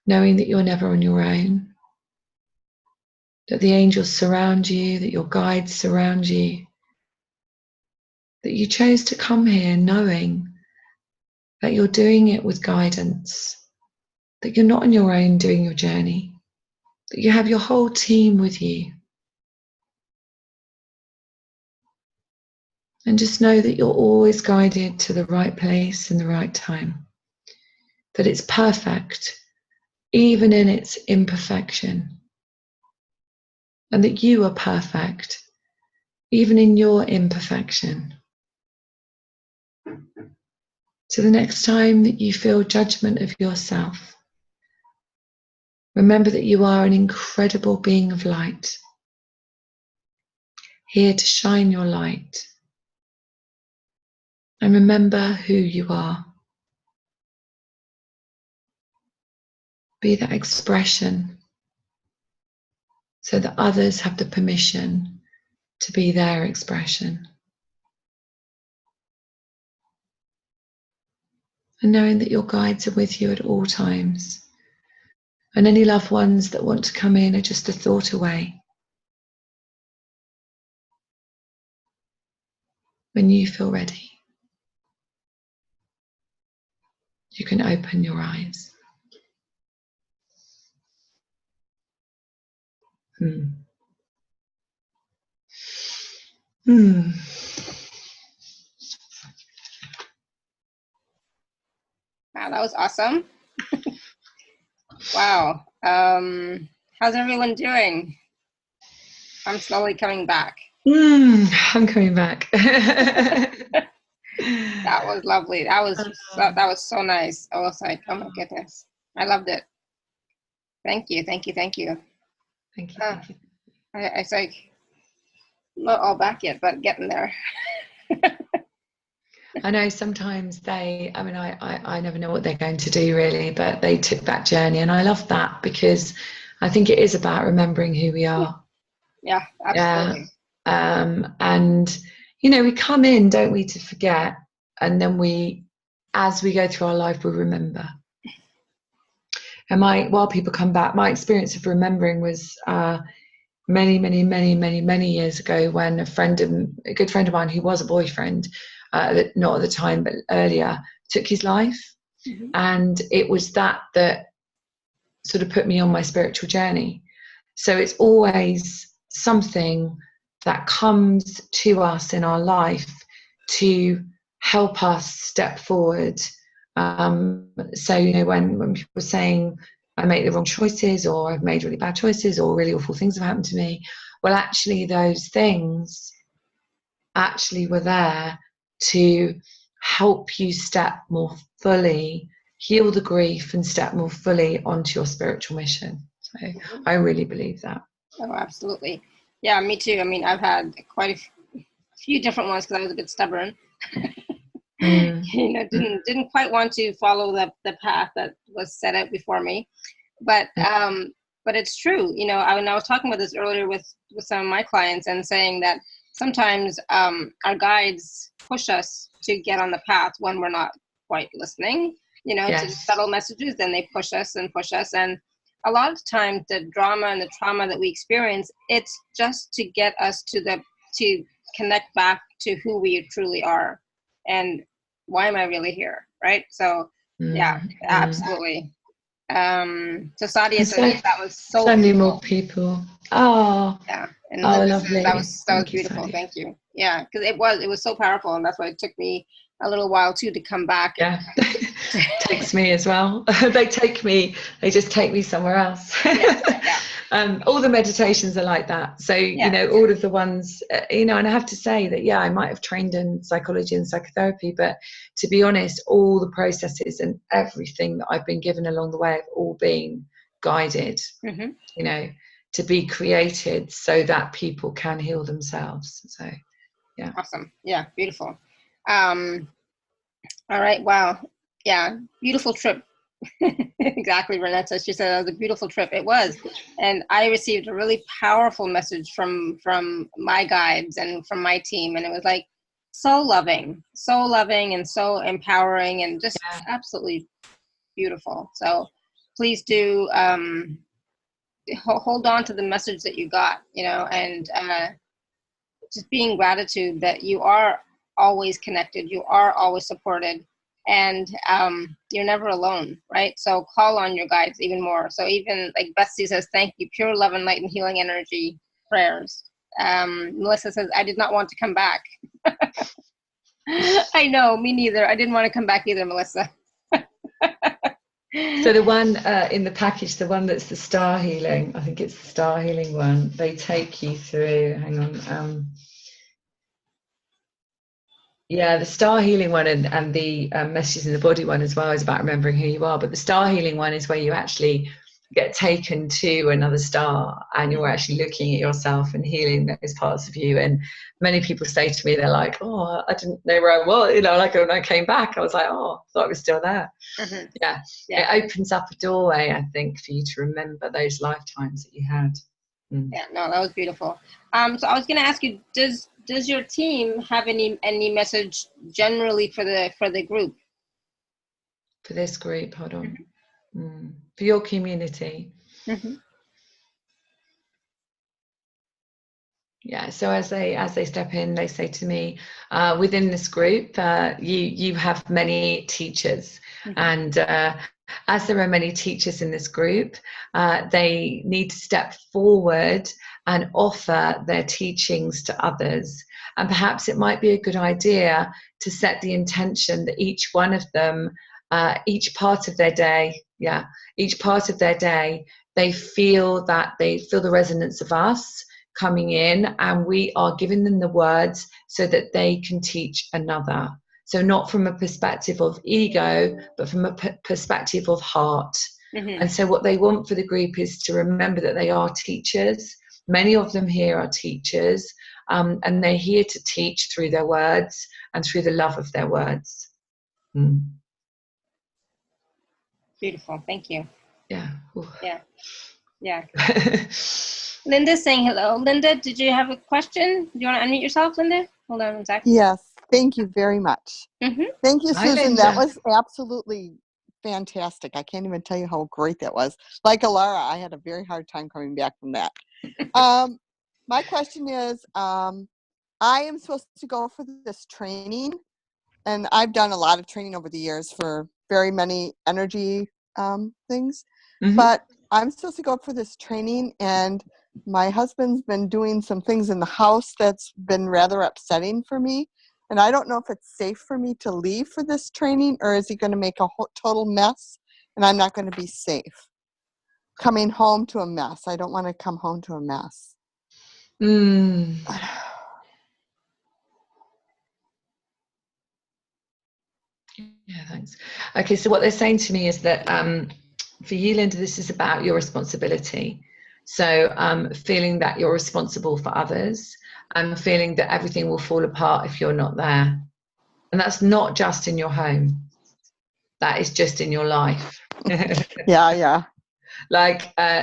knowing that you're never on your own, that the angels surround you, that your guides surround you, that you chose to come here knowing that you're doing it with guidance, that you're not on your own doing your journey, that you have your whole team with you. And just know that you're always guided to the right place in the right time, that it's perfect, even in its imperfection, and that you are perfect, even in your imperfection. So the next time that you feel judgment of yourself, remember that you are an incredible being of light, here to shine your light. And remember who you are. Be that expression so that others have the permission to be their expression. And knowing that your guides are with you at all times. And any loved ones that want to come in are just a thought away. When you feel ready, you can open your eyes. Wow, that was awesome. Wow. How's everyone doing? I'm slowly coming back. I'm coming back. That was lovely. That was so nice. I was like, oh my goodness. I loved it. Thank you. Thank you. Thank you. Thank you. Thank you. I like, not all back yet, but getting there. I know sometimes I never know what they're going to do really, but they took that journey, and I love that because I think it is about remembering who we are. Yeah, absolutely. And we come in, don't we, to forget, and then as we go through our life, we remember. And while people come back, my experience of remembering was many years ago when a good friend of mine who was a boyfriend, not at the time but earlier, took his life. Mm-hmm. And it was that sort of put me on my spiritual journey. So it's always something that comes to us in our life to help us step forward. So when people are saying I make the wrong choices, or I've made really bad choices, or really awful things have happened to me, well, actually those things actually were there to help you step more fully, heal the grief, and step more fully onto your spiritual mission. So I really believe that. Oh, absolutely. Yeah, me too. I mean, I've had quite a few different ones because I was a bit stubborn. Didn't quite want to follow the path that was set out before me. But it's true. I was talking about this earlier with some of my clients, and saying that sometimes our guides push us to get on the path when we're not quite listening, yes, to subtle messages. Then they push us. And a lot of times the drama and the trauma that we experience, it's just to get us to connect back to who we truly are and why am I really here, right? So yeah, absolutely. So Sadia said that was so many more people. Oh, yeah, and lovely. That was beautiful. Thank you. Yeah, because it was so powerful, and that's why it took me a little while too to come back. Yeah, takes me as well. They just take me somewhere else. All the meditations are like that. So, you know, all of the ones, you know, and I have to say that, yeah, I might have trained in psychology and psychotherapy, but to be honest, all the processes and everything that I've been given along the way have all been guided, you know, to be created so that people can heal themselves. So, yeah. Awesome. Yeah, beautiful. All right. Wow. Yeah, beautiful trip. Exactly, Renetta. She said it was a beautiful trip. It was, and I received a really powerful message from my guides and from my team, and it was like so loving, and so empowering, and just absolutely beautiful. So please do hold on to the message that you got, you know, and just being gratitude that you are always connected, you are always supported, and you're never alone, right? So call on your guides even more. So even like Betsy says, thank you, pure love and light and healing energy prayers. Melissa says, I did not want to come back. I know, me neither. I didn't want to come back either, Melissa. So the one in the package, the one that's the star healing, I think it's the star healing one. They take you through, hang on. Yeah, the star healing one and the messages in the body one as well is about remembering who you are. But the star healing one is where you actually get taken to another star and you're actually looking at yourself and healing those parts of you. And many people say to me, they're like, oh, I didn't know where I was. You know, like when I came back, I was like, oh, I thought I was still there. Yeah, it opens up a doorway, I think, for you to remember those lifetimes that you had. Yeah, no, that was beautiful. So I was going to ask you, does your team have any message generally for the group? For this group, hold on. For your community. Yeah, so as they step in, they say to me, within this group, you have many teachers, and as there are many teachers in this group, they need to step forward and offer their teachings to others. And perhaps it might be a good idea to set the intention that each one of them, each part of their day, they feel the resonance of us coming in, and we are giving them the words so that they can teach another. So not from a perspective of ego, but from a perspective of heart. And so what they want for the group is to remember that they are teachers. Many of them here are teachers, and they're here to teach through their words and through the love of their words. Beautiful. Thank you. Yeah. Yeah. Linda's saying hello. Linda, did you have a question? Do you want to unmute yourself, Linda? Hold on one second. Yes. Thank you very much. Thank you, Susan. Linda. That was absolutely fantastic. I can't even tell you how great that was. Like Alara, I had a very hard time coming back from that. My question is, I am supposed to go for this training, and I've done a lot of training over the years for very many energy things, but I'm supposed to go for this training, and my husband's been doing some things in the house that's been rather upsetting for me. And I don't know if it's safe for me to leave for this training, or is he going to make a total mess and I'm not going to be safe coming home to a mess. I don't want to come home to a mess. Yeah, thanks. Okay, so what they're saying to me is that for you, Linda, this is about your responsibility. So feeling that you're responsible for others and feeling that everything will fall apart if you're not there. And that's not just in your home. That is just in your life. Yeah. Like,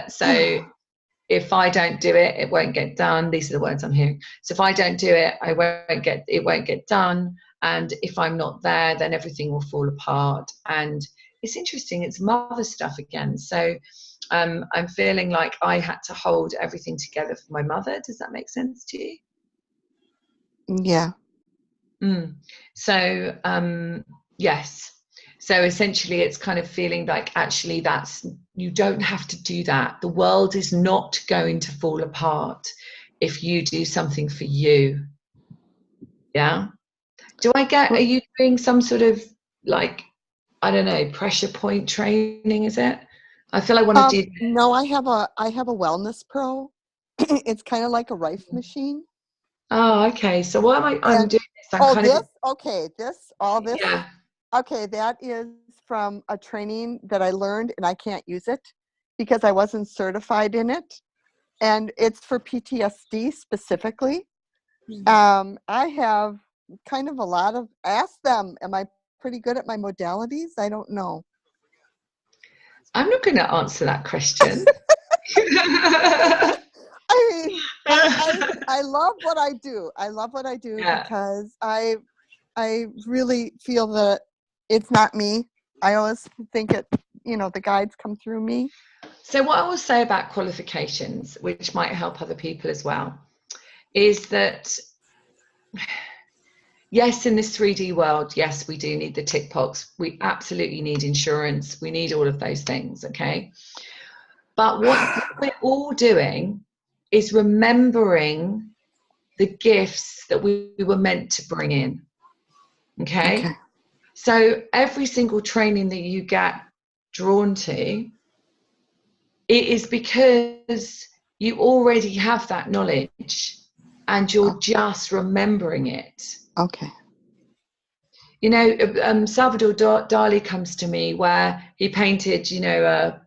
so if I don't do it, it won't get done. These are the words I'm hearing. So if I don't do it, it won't get done. And if I'm not there, then everything will fall apart. And it's interesting, it's mother stuff again. So I'm feeling like I had to hold everything together for my mother. Does that make sense to you? Yeah. So yes. So essentially it's kind of feeling like actually you don't have to do that. The world is not going to fall apart if you do something for you. Yeah. Are you doing some sort of like, I don't know, pressure point training, is it? I feel I want to do. No, I have a Wellness Pro. It's kind of like a Rife machine. Oh, okay. So why am I'm doing this? Yeah. Okay, that is from a training that I learned, and I can't use it because I wasn't certified in it. And it's for PTSD specifically. I have kind of a lot of, ask them, am I pretty good at my modalities? I don't know. I'm not going to answer that question. I mean, I love what I do. I love what I do because I really feel that it's not me. I always think the guides come through me. So what I will say about qualifications, which might help other people as well, is that yes, in this 3D world, yes, we do need the tick box. We absolutely need insurance. We need all of those things, okay? But what we're all doing is remembering the gifts that we were meant to bring in, okay? So every single training that you get drawn to, it is because you already have that knowledge and you're just remembering it. Okay. You know, Salvador Dali comes to me where he painted, a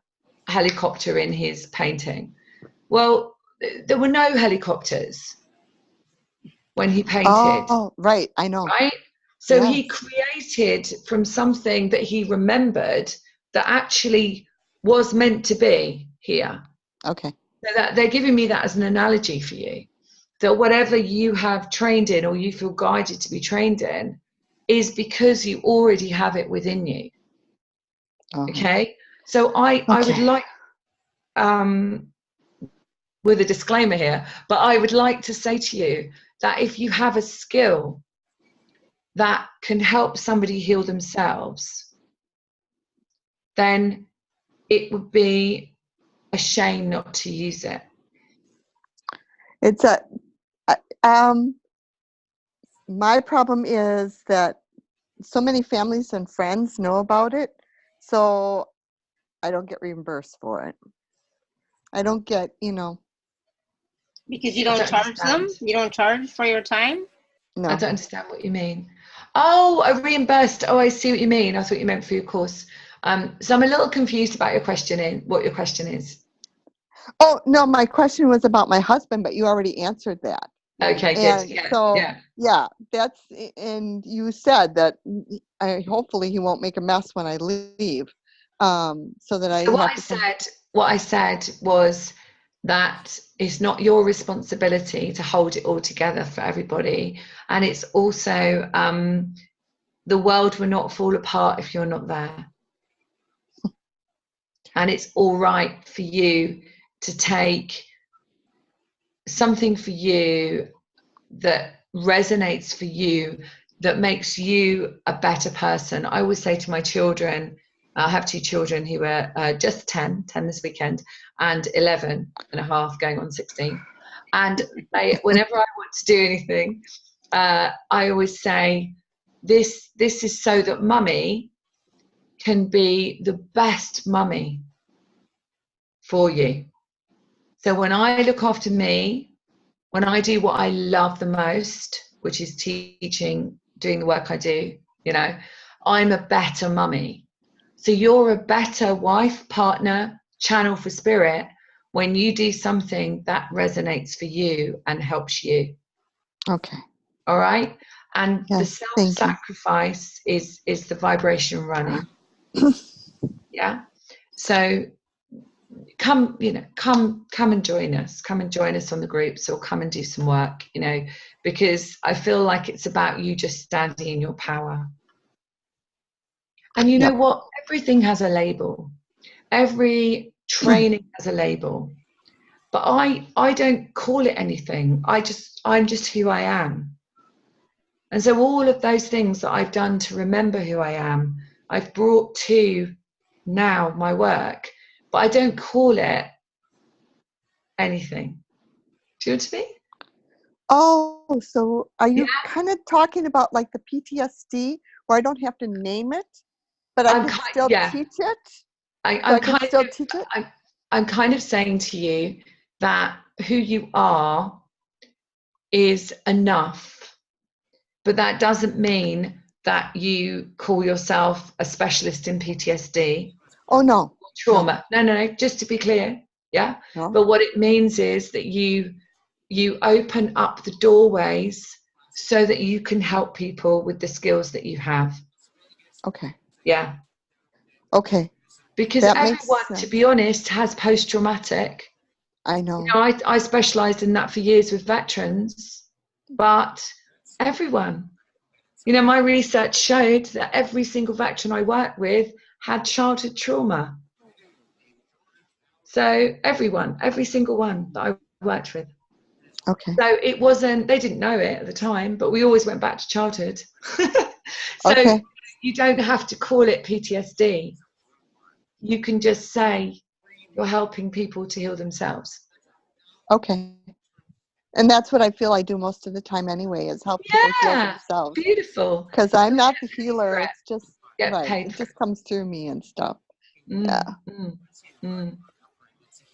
helicopter in his painting. Well, there were no helicopters when he painted. Oh, right. I know. Right? So he created from something that he remembered that actually was meant to be here. Okay. So that they're giving me that as an analogy for you. That whatever you have trained in or you feel guided to be trained in is because you already have it within you. Okay? So I would like, with a disclaimer here, but I would like to say to you that if you have a skill that can help somebody heal themselves, then it would be a shame not to use it. It's my problem is that so many families and friends know about it, so I don't get reimbursed for it. I don't get, Because you don't charge them? You don't charge for your time? No. I don't understand what you mean. Oh, a reimbursed. Oh, I see what you mean. I thought you meant for your course. So I'm a little confused about what your question is. Oh, no, my question was about my husband, but you already answered that. Okay, and good. So, that's, and you said that hopefully he won't make a mess when I leave. So that what I said was that it's not your responsibility to hold it all together for everybody. And it's also, the world will not fall apart if you're not there. And it's all right for you to take something for you that resonates for you, that makes you a better person. I always say to my children, I have 2 children who are just 10 this weekend, and 11 and a half, going on 16. And whenever I want to do anything, I always say, this is so that mummy can be the best mummy for you. So when I look after me, when I do what I love the most, which is teaching, doing the work I do, I'm a better mummy. So you're a better wife, partner, channel for spirit when you do something that resonates for you and helps you. Okay. All right. And the self-sacrifice is the vibration running. Yeah. So come and join us. Come and join us on the groups, or come and do some work, because I feel like it's about you just standing in your power. And you know what? Everything has a label. Every training has a label. But I don't call it anything. I'm just who I am. And so all of those things that I've done to remember who I am, I've brought to now my work, but I don't call it anything. Do you know what I mean? Oh, so are you Yeah. kind of talking about like the PTSD where I don't have to name it, but I can still teach it? I'm kind of saying to you that who you are is enough, but that doesn't mean that you call yourself a specialist in PTSD. Oh, no. Trauma. No, just to be clear. Yeah. No. But what it means is that you open up the doorways so that you can help people with the skills that you have. Okay. Yeah. Okay. Because everyone, to be honest, has post-traumatic. I know. You know, I specialised in that for years with veterans, but everyone. You know, my research showed that every single veteran I worked with had childhood trauma. So everyone, every single one that I worked with. Okay. So it wasn't, they didn't know it at the time, but we always went back to childhood. So okay. You don't have to call it PTSD. You can just say you're helping people to heal themselves. Okay. And that's what I feel I do most of the time anyway, is help people heal themselves. Beautiful. Because I'm not the healer. It's just, it just comes through me and stuff. And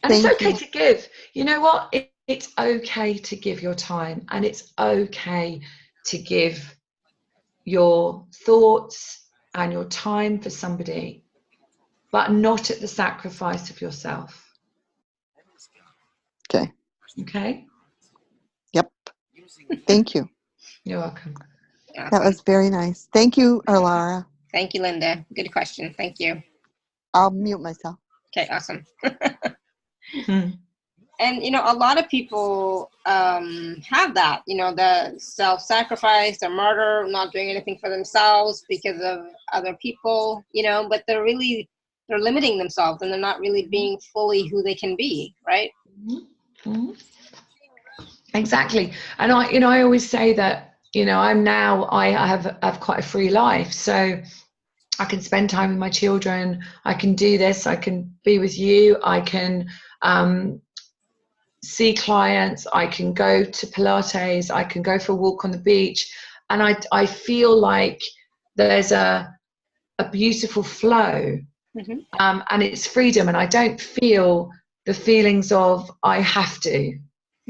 it's okay to give. You know what? It's okay to give your time, and it's okay to give your thoughts and your time for somebody, but not at the sacrifice of yourself. Okay. Okay? Yep. Thank you. You're welcome. Awesome. That was very nice. Thank you, Lara. Thank you, Linda. Good question. Thank you. I'll mute myself. Okay, awesome. And, you know, a lot of people have that, you know, the self-sacrifice, the martyr, not doing anything for themselves because of other people, you know, but they're limiting themselves and they're not really being fully who they can be, right? Exactly. And I always say that, you know, I have quite a free life. So I can spend time with my children. I can do this. I can be with you. I can see clients. I can go to Pilates. I can go for a walk on the beach. And I feel like there's a beautiful flow. And it's freedom. And I don't feel the feelings of I have to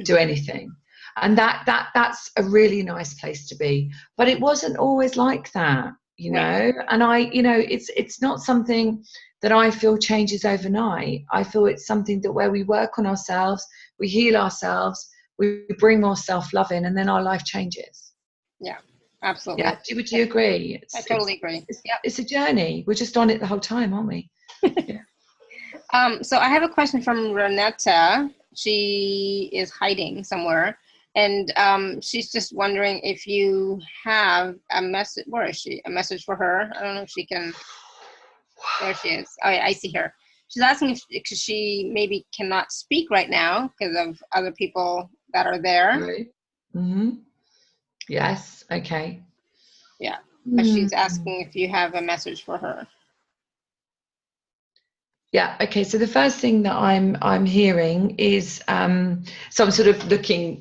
do anything. And that's a really nice place to be. But it wasn't always like that, you know. And it's not something that I feel changes overnight. I feel it's something that where we work on ourselves, we heal ourselves, we bring more self-love in, and then our life changes. Yeah, absolutely. Yeah, would you agree? I totally agree. It's a journey. We're just on it the whole time, aren't we? Yeah. So I have a question from Renetta. She is hiding somewhere, and she's just wondering if you have a message. Where is she? A message for her? I don't know if she can. There she is. Oh, yeah, I see her. She's asking because she maybe cannot speak right now because of other people that are there. Right. Yes. Okay. Yeah, but she's asking if you have a message for her. Yeah. Okay. So the first thing that I'm hearing is so I'm sort of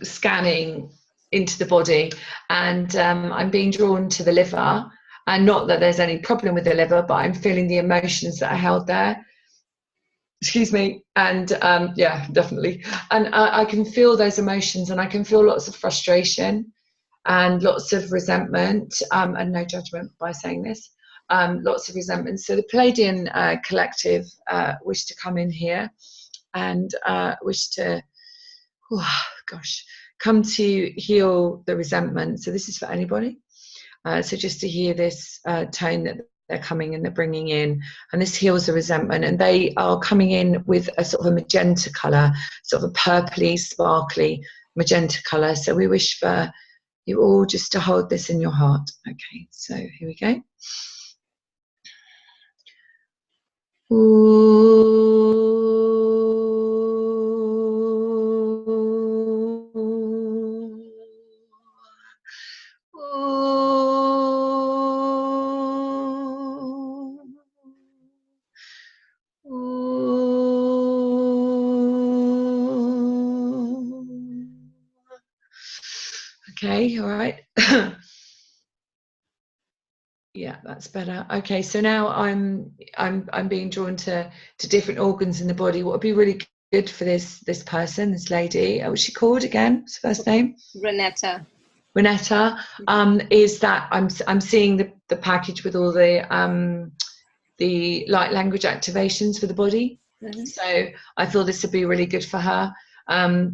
scanning into the body, and I'm being drawn to the liver. And not that there's any problem with the liver, but I'm feeling the emotions that are held there. Excuse me. And yeah, definitely. And I can feel those emotions, and I can feel lots of frustration and lots of resentment, and no judgment by saying this. Lots of resentment. So the Palladian collective wish to come in here and wish to, come to heal the resentment. So this is for anybody. So just to hear this tone that they're coming and they're bringing in, and this heals the resentment. And they are coming in with a sort of a magenta colour, sort of a purpley, sparkly magenta colour. So we wish for you all just to hold this in your heart. Okay, so here we go. Okay, all right. Yeah, that's better. Okay, so now I'm being drawn to different organs in the body. What would be really good for this person, this lady? What's she called again? What's her first name? Renetta. Is that I'm seeing the package with all the light language activations for the body. So I feel this would be really good for her,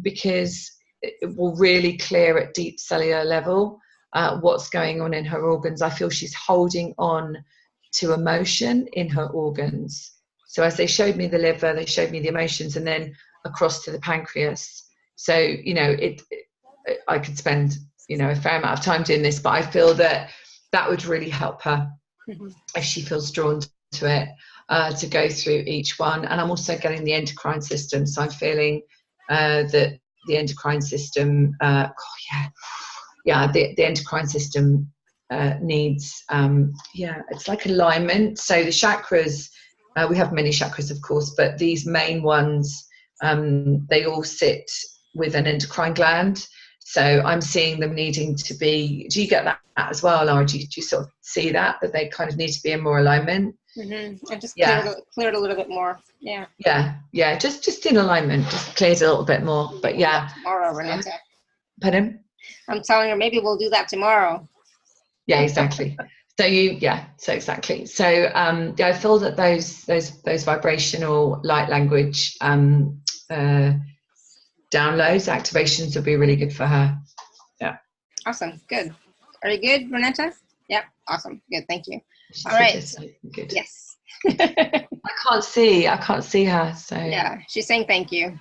because it will really clear at deep cellular level what's going on in her organs. I feel she's holding on to emotion in her organs. So as they showed me the liver, they showed me the emotions, and then across to the pancreas. So, you know, I could spend, you know, a fair amount of time doing this, but I feel that would really help her if she feels drawn to it, to go through each one. And I'm also getting the endocrine system. So I'm feeling that the endocrine system, the endocrine system needs, it's like alignment. So the chakras, we have many chakras, of course, but these main ones, they all sit with an endocrine gland. So I'm seeing them needing to be, do you get that as well, Laura? Do you sort of see that they kind of need to be in more alignment? And just clear it a little bit more. Yeah, just in alignment, just clear it a little bit more. But yeah. Tomorrow, Renetta. Pardon? I'm telling her maybe we'll do that tomorrow. Yeah, exactly. So exactly. So I feel that those vibrational light language downloads, activations will be really good for her. Yeah. Awesome. Good. Are you good, Renetta? Yep. Awesome. Good. Thank you. All right. Good. Yes. I can't see her. So yeah, she's saying thank you.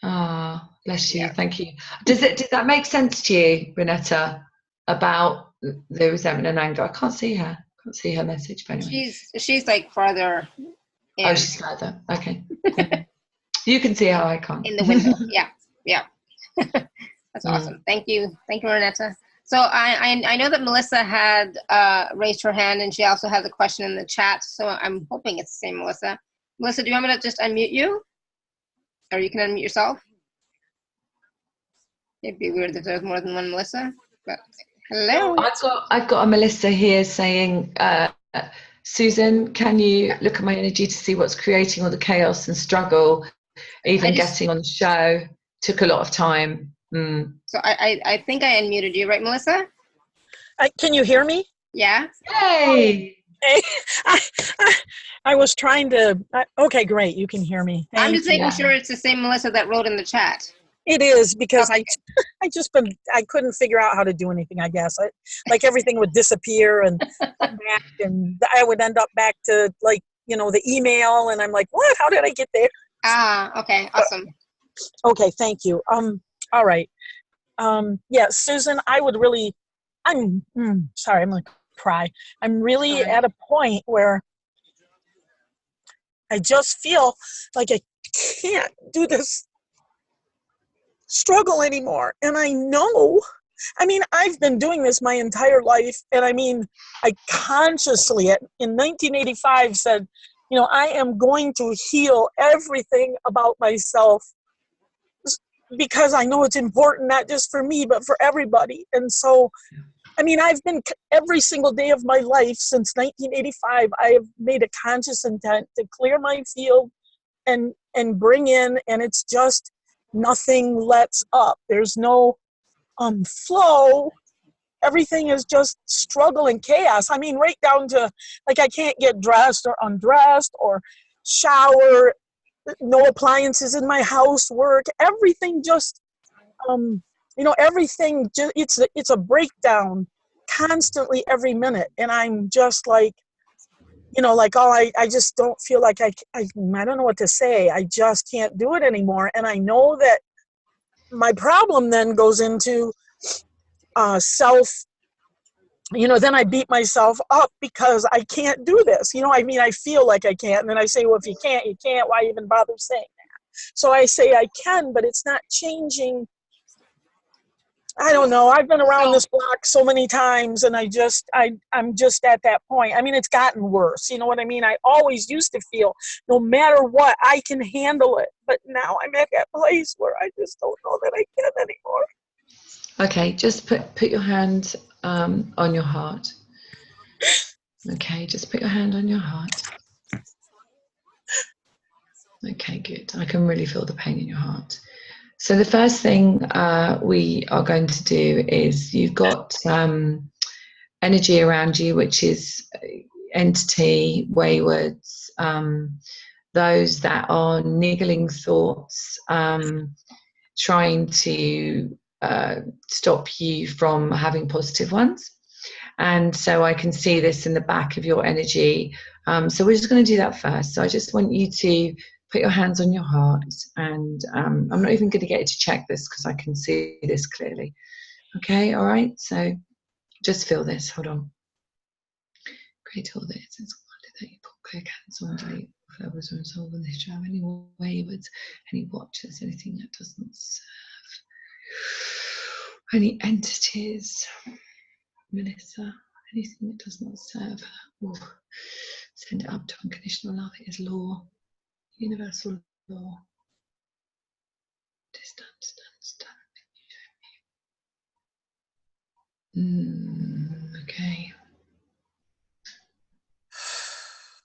Ah, bless you. Yeah. Thank you. Did that make sense to you, Renetta, about the resentment and anger? I can't see her. I can't see her message. But anyway. She's like farther in. Oh, she's further. Okay. You can see how I can't. In the window. Yeah. That's awesome. Thank you, Renetta. So I know that Melissa had raised her hand, and she also has a question in the chat. So I'm hoping it's the same Melissa. Melissa, do you want me to just unmute you? Or you can unmute yourself? It'd be weird if there's more than one Melissa. But hello. I've got a Melissa here saying, Susan, can you look at my energy to see what's creating all the chaos and struggle? Even getting on the show took a lot of time. So I think I unmuted you, right, Melissa? Can you hear me? Yeah. Hey. I was trying to. Okay, great. You can hear me. I'm just making sure it's the same Melissa that wrote in the chat. It is, because I couldn't figure out how to do anything. I guess like everything would disappear and come back, and I would end up back to the email, and I'm like, what? How did I get there? Okay, awesome. Okay, thank you. All right. Yeah, Susan, I'm sorry, I'm gonna cry. I'm really at a point where I just feel like I can't do this struggle anymore. And I know, I've been doing this my entire life, and I consciously in 1985 said, I am going to heal everything about myself, because I know it's important, not just for me, but for everybody. And so, I've been every single day of my life since 1985, I have made a conscious intent to clear my field and bring in, and it's just nothing lets up. There's no flow. Everything is just struggle and chaos. Right down to I can't get dressed or undressed or shower. No appliances in my house, work, everything just, everything, it's a breakdown constantly every minute. And I'm just I just don't feel like I don't know what to say. I just can't do it anymore. And I know that my problem then goes into then I beat myself up because I can't do this. I feel like I can't. And then I say, well, if you can't, you can't. Why even bother saying that? So I say I can, but it's not changing. I don't know. I've been around this block so many times, and I'm just at that point. It's gotten worse. You know what I mean? I always used to feel no matter what, I can handle it. But now I'm at that place where I just don't know that I can anymore. Okay, just put your hand on your heart. Okay, just put your hand on your heart. Okay, good. I can really feel the pain in your heart. So the first thing we are going to do is, you've got energy around you, which is entity, waywards, those that are niggling thoughts, trying to stop you from having positive ones. And so I can see this in the back of your energy. So we're just going to do that first. So I just want you to put your hands on your heart, and I'm not even going to get you to check this because I can see this clearly. Okay, all right. So just feel this. Hold on. Create all this. It's that you put clear candles on delete flowers and solve in this job. Any waywards, any watchers, anything that doesn't serve, any entities, Melissa, anything that does not serve her. Ooh. Send it up to unconditional love. It is law, universal law. Distance. Okay.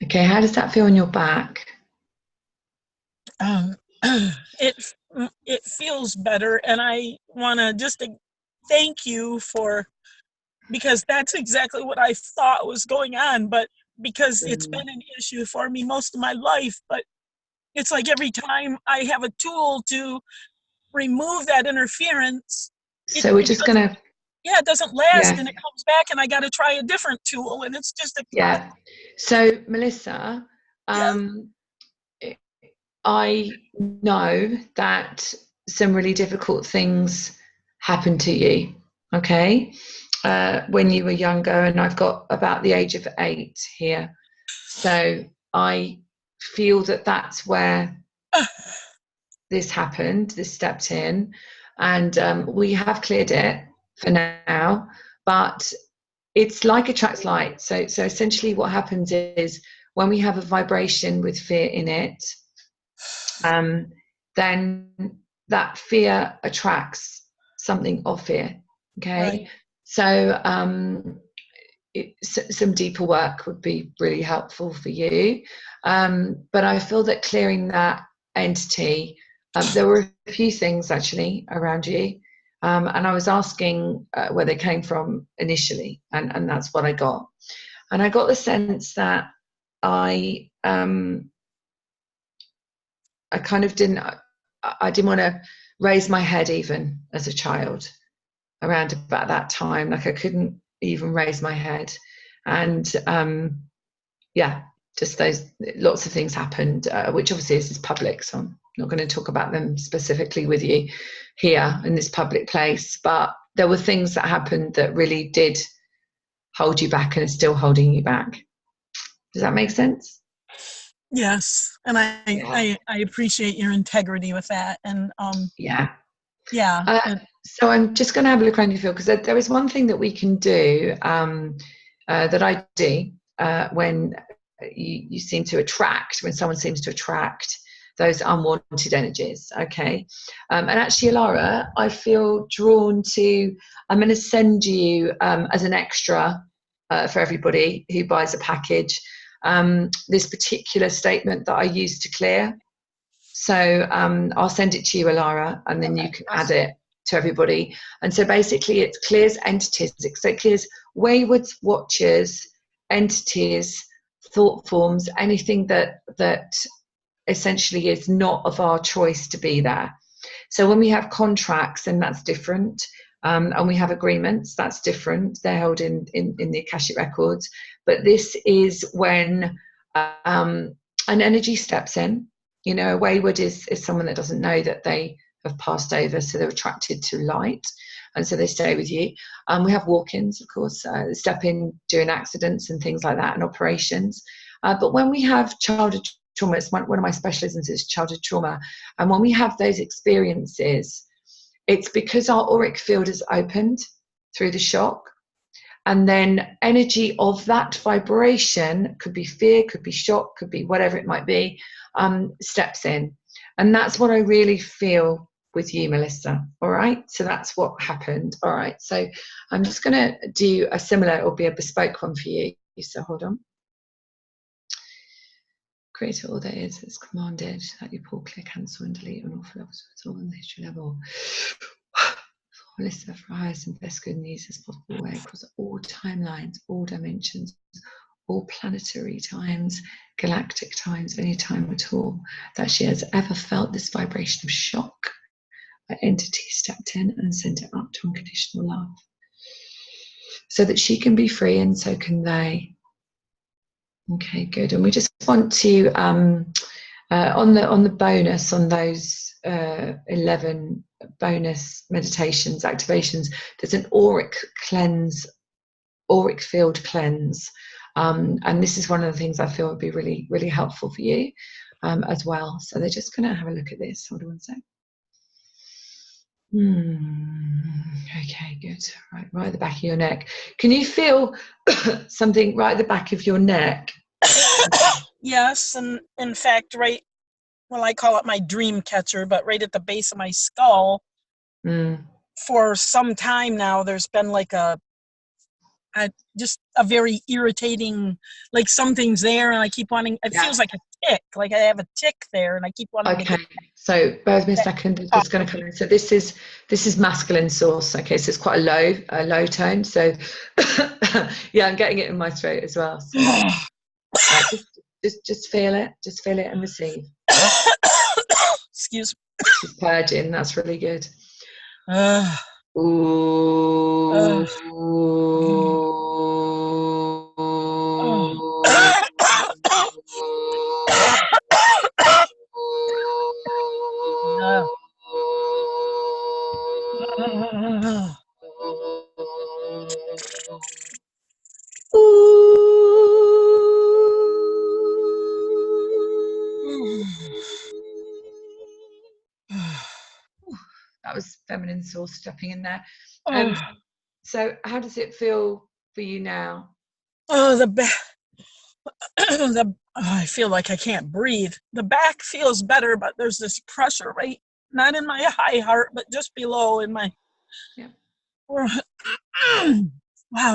Okay, how does that feel on your back? It feels better, and I want to just thank you because that's exactly what I thought was going on, but because it's been an issue for me most of my life, but it's like every time I have a tool to remove that interference, so we're just gonna, it doesn't last, and it comes back, and I got to try a different tool, and it's just So Melissa, I know that some really difficult things happened to you, okay, when you were younger, and I've got about the age of 8 here. So I feel that that's where this happened, this stepped in, and we have cleared it for now, but it's like attracts like. So essentially what happens is, when we have a vibration with fear in it, then that fear attracts something of fear. Okay, right. So some deeper work would be really helpful for you, but I feel that clearing that entity, there were a few things actually around you, and I was asking where they came from initially, and that's what I got. And I got the sense that I kind of didn't want to raise my head even as a child around about that time. Like I couldn't even raise my head, and just those lots of things happened, which obviously is public, so I'm not going to talk about them specifically with you here in this public place, but there were things that happened that really did hold you back and are still holding you back. Does that make sense? Yes, and I appreciate your integrity with that, and so I'm just going to have a look around your field, because there is one thing that we can do, that I do when you seem to attract, when someone seems to attract those unwanted energies. Okay, and actually, Alara, I feel drawn to, I'm going to send you as an extra for everybody who buys a package, this particular statement that I use to clear. So I'll send it to you, Alara, and then you can add it to everybody. And so basically it clears entities, it clears waywards, watchers, entities, thought forms, anything that essentially is not of our choice to be there. So when we have contracts, then that's different. And we have agreements, that's different. They're held in the Akashic records. But this is when an energy steps in. You know, a wayward is someone that doesn't know that they have passed over, so they're attracted to light, and so they stay with you. We have walk-ins, of course, step in during accidents and things like that, and operations. But when we have childhood trauma, it's one of my specialisms is childhood trauma, and when we have those experiences, it's because our auric field is opened through the shock, and then energy of that vibration, could be fear, could be shock, could be whatever it might be, steps in. And that's what I really feel with you, Melissa. All right, so that's what happened. All right, so I'm just going to do a similar, it'll be a bespoke one for you. So hold on. Create all that is as commanded, that you pull, clear, cancel, and delete on all levels. It's all on the history level. Melissa, for highest and best good news as possible way across all timelines, all dimensions, all planetary times, galactic times, any time at all, that she has ever felt this vibration of shock. An entity stepped in and sent it up to unconditional love, so that she can be free and so can they. Okay, good. And we just want to on the bonus, on those 11 bonus meditations, activations, there's an auric field cleanse. And this is one of the things I feel would be really, really helpful for you as well. So they're just going to have a look at this. Hold on one sec. Okay, good. Right at the back of your neck. Can you feel something right at the back of your neck? Yes, and in fact, right, well, I call it my dream catcher, but right at the base of my skull, for some time now, there's been like just a very irritating, like something's there, and I keep wanting, it feels like a tick, like I have a tick there, and I keep wanting to get. So bear with me a second, it's just going to come in. So this is masculine source. Okay, so it's quite a low tone. So yeah, I'm getting it in my throat as well. So, just feel it, and receive. Excuse me. Just purging. That's really good. That was feminine source stepping in there. So how does it feel for you now? Oh, the back. I feel like I can't breathe. The back feels better, but there's this pressure, right? Not in my high heart, but just below in my. Yeah. Wow,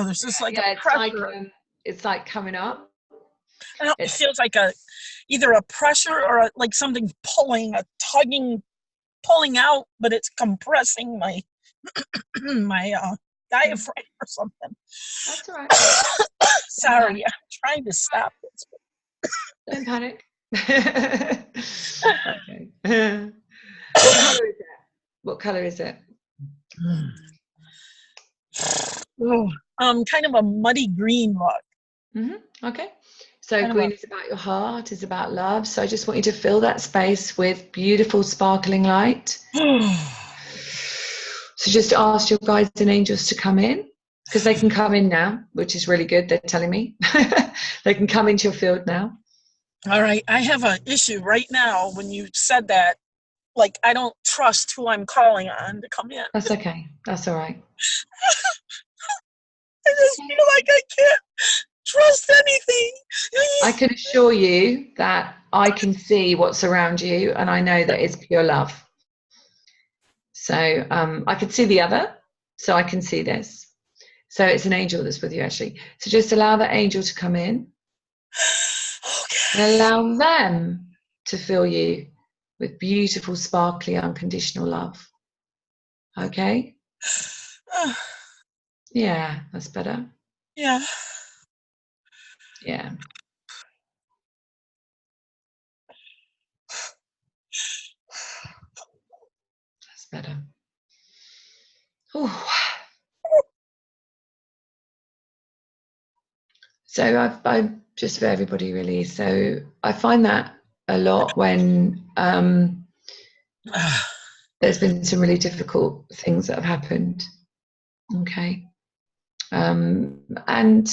there's just like a pressure. It's like coming up. It feels like either a pressure or like something pulling, pulling out, but it's compressing my my diaphragm or something. That's all right. Sorry, I'm trying to stop this. Don't panic. Okay. What color is it? Kind of a muddy green look. Okay. So green is about your heart, is about love. So I just want you to fill that space with beautiful sparkling light. So just ask your guides and angels to come in, because they can come in now, which is really good. They're telling me they can come into your field now. All right. I have an issue right now when you said that. Like, I don't trust who I'm calling on to come in. That's okay. That's all right. I just feel like I can't trust anything. I can assure you that I can see what's around you, and I know that it's pure love. So I can see the other, so I can see this. So it's an angel that's with you, actually. So just allow that angel to come in. Okay. And allow them to fill you with beautiful, sparkly, unconditional love. Okay? Yeah, that's better. Yeah. Yeah. That's better. Ooh. So I just for everybody really. So I find that a lot when there's been some really difficult things that have happened. Okay. And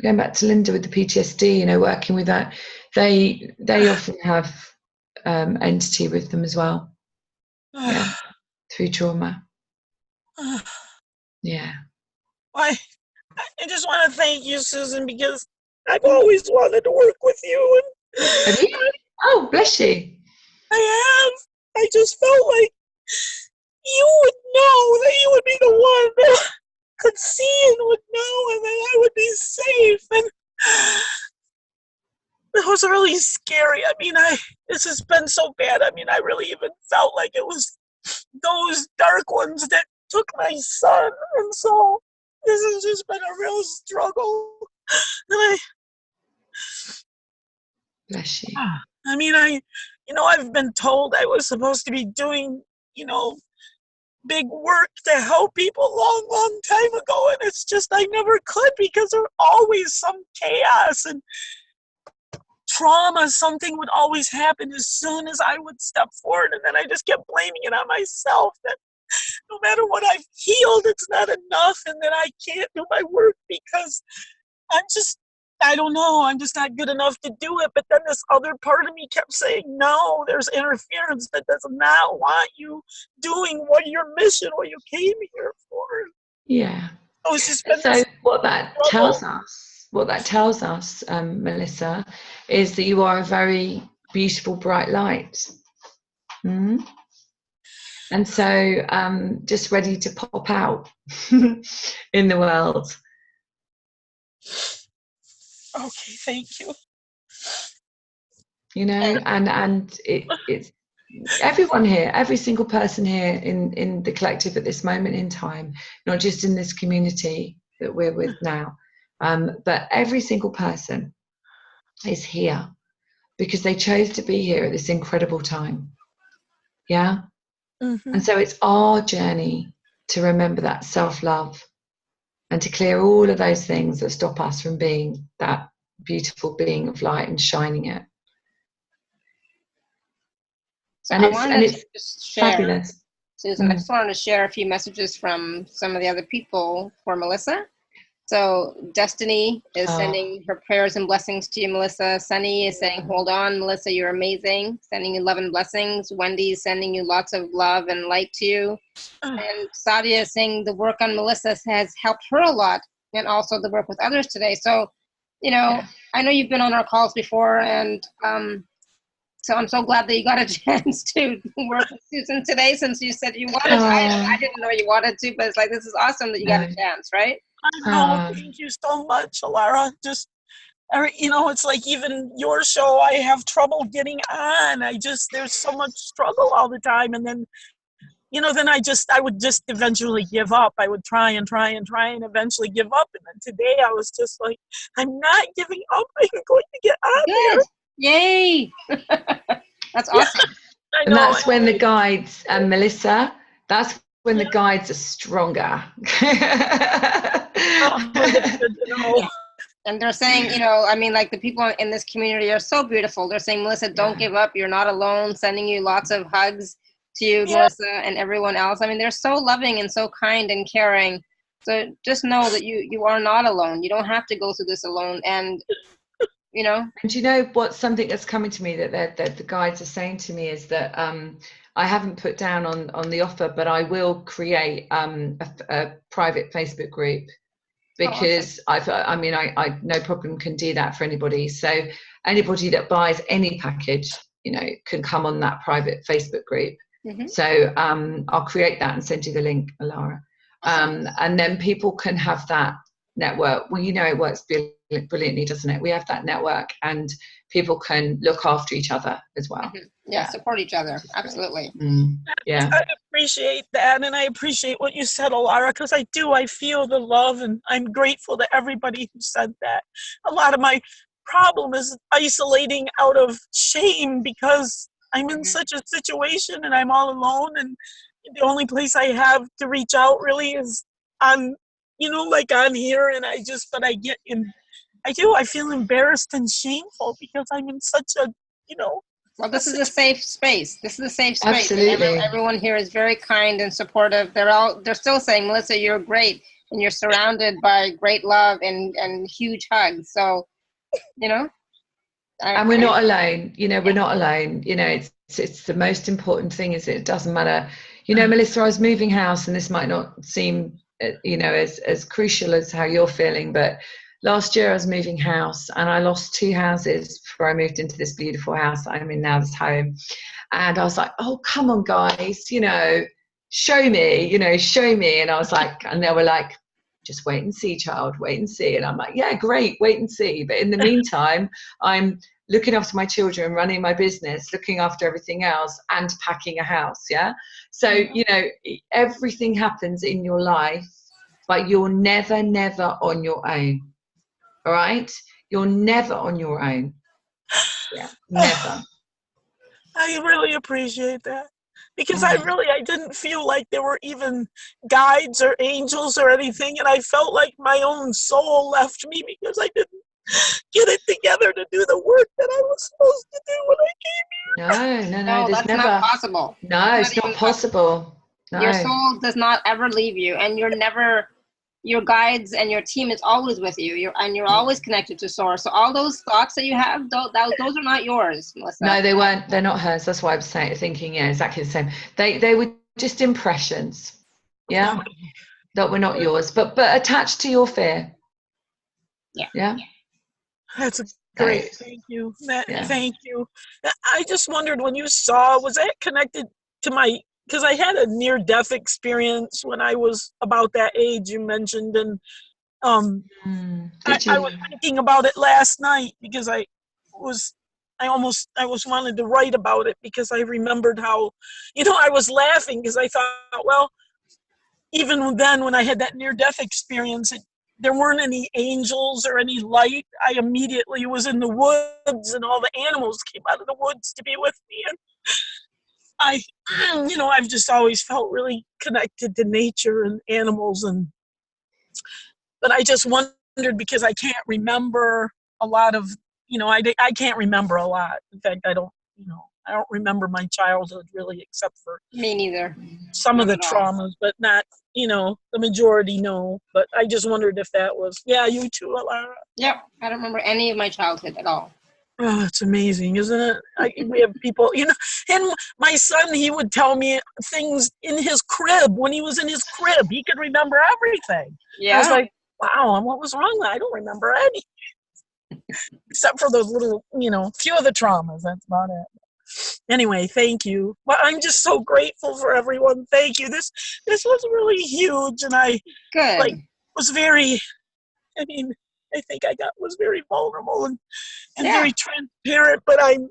going back to Linda with the PTSD, you know, working with that, they often have entity with them as well. Yeah, through trauma. Yeah. I just want to thank you, Susan, because I've always wanted to work with you. Have you? Oh, bless you. I have. I just felt like be the one that could see and would know, and then I would be safe. And it was really scary. I mean, this has been so bad. I mean, I really even felt like it was those dark ones that took my son. And so this has just been a real struggle. And Bless you. I mean, I've been told I was supposed to be doing, big work to help people long time ago. And it's just, I never could, because there's always some chaos and trauma. Something would always happen as soon as I would step forward. And then I just kept blaming it on myself, that no matter what I've healed, it's not enough, and that I can't do my work because I don't know, I'm just not good enough to do it. But then this other part of me kept saying, no, there's interference that does not want you doing what your mission, what you came here for. Yeah. So it's just been so what that tells us, Melissa, is that you are a very beautiful, bright light. Mm-hmm. And so just ready to pop out in the world. Okay, thank you. And it's everyone here, every single person here in the collective at this moment in time, not just in this community that we're with now, but every single person is here because they chose to be here at this incredible time. Yeah. Mm-hmm. And so it's our journey to remember that self-love and to clear all of those things that stop us from being that beautiful being of light and shining it. So and I it's, wanted and to it's just share, fabulous. Susan, I just wanted to share a few messages from some of the other people for Melissa. So Destiny is sending her prayers and blessings to you, Melissa. Sunny is saying, hold on, Melissa, you're amazing. Sending you love and blessings. Wendy is sending you lots of love and light to you. And Sadia is saying the work on Melissa has helped her a lot, and also the work with others today. So, I know you've been on our calls before, and so I'm so glad that you got a chance to work with Susan today, since you said you wanted to. I didn't know you wanted to, but it's like, this is awesome that you got a chance, right? I know. Thank you so much, Alara. Just, it's like even your show, I have trouble getting on. There's so much struggle all the time. And then, then I would just eventually give up. I would try and eventually give up. And then today I was just like, I'm not giving up. I'm going to get on there. Yay. That's awesome. I know. And that's when the guides, Melissa, that's when the guides are stronger. And they're saying, like the people in this community are so beautiful. They're saying, Melissa, don't give up. You're not alone. Sending you lots of hugs to you, Melissa, and everyone else. I mean, they're so loving and so kind and caring. So just know that you are not alone. You don't have to go through this alone. And, And what, something that's coming to me that the guides are saying to me is that I haven't put down on the offer, but I will create a private Facebook group, because I no problem can do that for anybody. So anybody that buys any package, can come on that private Facebook group. Mm-hmm. So I'll create that and send you the link, Alara. And then people can have that network. Well, it works brilliantly, doesn't it? We have that network, and people can look after each other as well. Mm-hmm. Yeah, support each other. Absolutely. Yeah. I appreciate that, and I appreciate what you said, Alara, because I feel the love, and I'm grateful to everybody who said that. A lot of my problem is isolating out of shame, because I'm in such a situation and I'm all alone, and the only place I have to reach out really is on, on here, and I feel embarrassed and shameful because I'm in such a, Well, this is a safe space. This is a safe space. Absolutely. Everyone here is very kind and supportive. They're still saying, Melissa, you're great, and you're surrounded by great love and huge hugs. So, and we're not alone. We're not alone. It's the most important thing is it doesn't matter. Melissa, I was moving house, and this might not seem, as crucial as how you're feeling, but last year I was moving house, and I lost 2 houses before I moved into this beautiful house that I'm in now, this home. And I was like, oh, come on, guys, show me, you know, show me. And I was like, and they were like, just wait and see, child, wait and see. And I'm like, yeah, great, wait and see. But in the meantime, I'm looking after my children, running my business, looking after everything else, and packing a house. Yeah. So, you know, everything happens in your life, but you're never on your own. All right. You're never on your own. Yeah. Never. I really appreciate that. Because I didn't feel like there were even guides or angels or anything. And I felt like my own soul left me because I didn't get it together to do the work that I was supposed to do when I came here. No, that's not possible. No, it's not possible. No. Your soul does not ever leave you, and you're never, your guides and your team is always with you. You're always connected to source. So all those thoughts that you have, those are not yours, Melissa. No, they weren't. They're not hers. That's why I was thinking, yeah, exactly the same. They were just impressions, yeah, that were not yours, but attached to your fear. Yeah. That's great. Thank you. Thank you. I just wondered, when you saw, was that connected to because I had a near-death experience when I was about that age you mentioned, and I was thinking about it last night because I wanted to write about it because I remembered how, you know, I was laughing because I thought, well, even then when I had that near-death experience, there weren't any angels or any light. I immediately was in the woods, and all the animals came out of the woods to be with me. And I've just always felt really connected to nature and animals. But I just wondered, because I can't remember a lot of, I can't remember a lot. In fact, I don't remember my childhood really, except for me neither. Some of the traumas, but not, the majority, no. But I just wondered if that was, you too, Alara. Yep, I don't remember any of my childhood at all. Oh, it's amazing, isn't it? We have people, and my son, he would tell me things in his crib. When he was in his crib, he could remember everything. Yeah. I was like, wow, and what was wrong with that? I don't remember anything. Except for those little, few of the traumas. That's about it. Anyway, thank you. Well, I'm just so grateful for everyone. Thank you. This was really huge, and I was very, I think was very vulnerable and very transparent, but I'm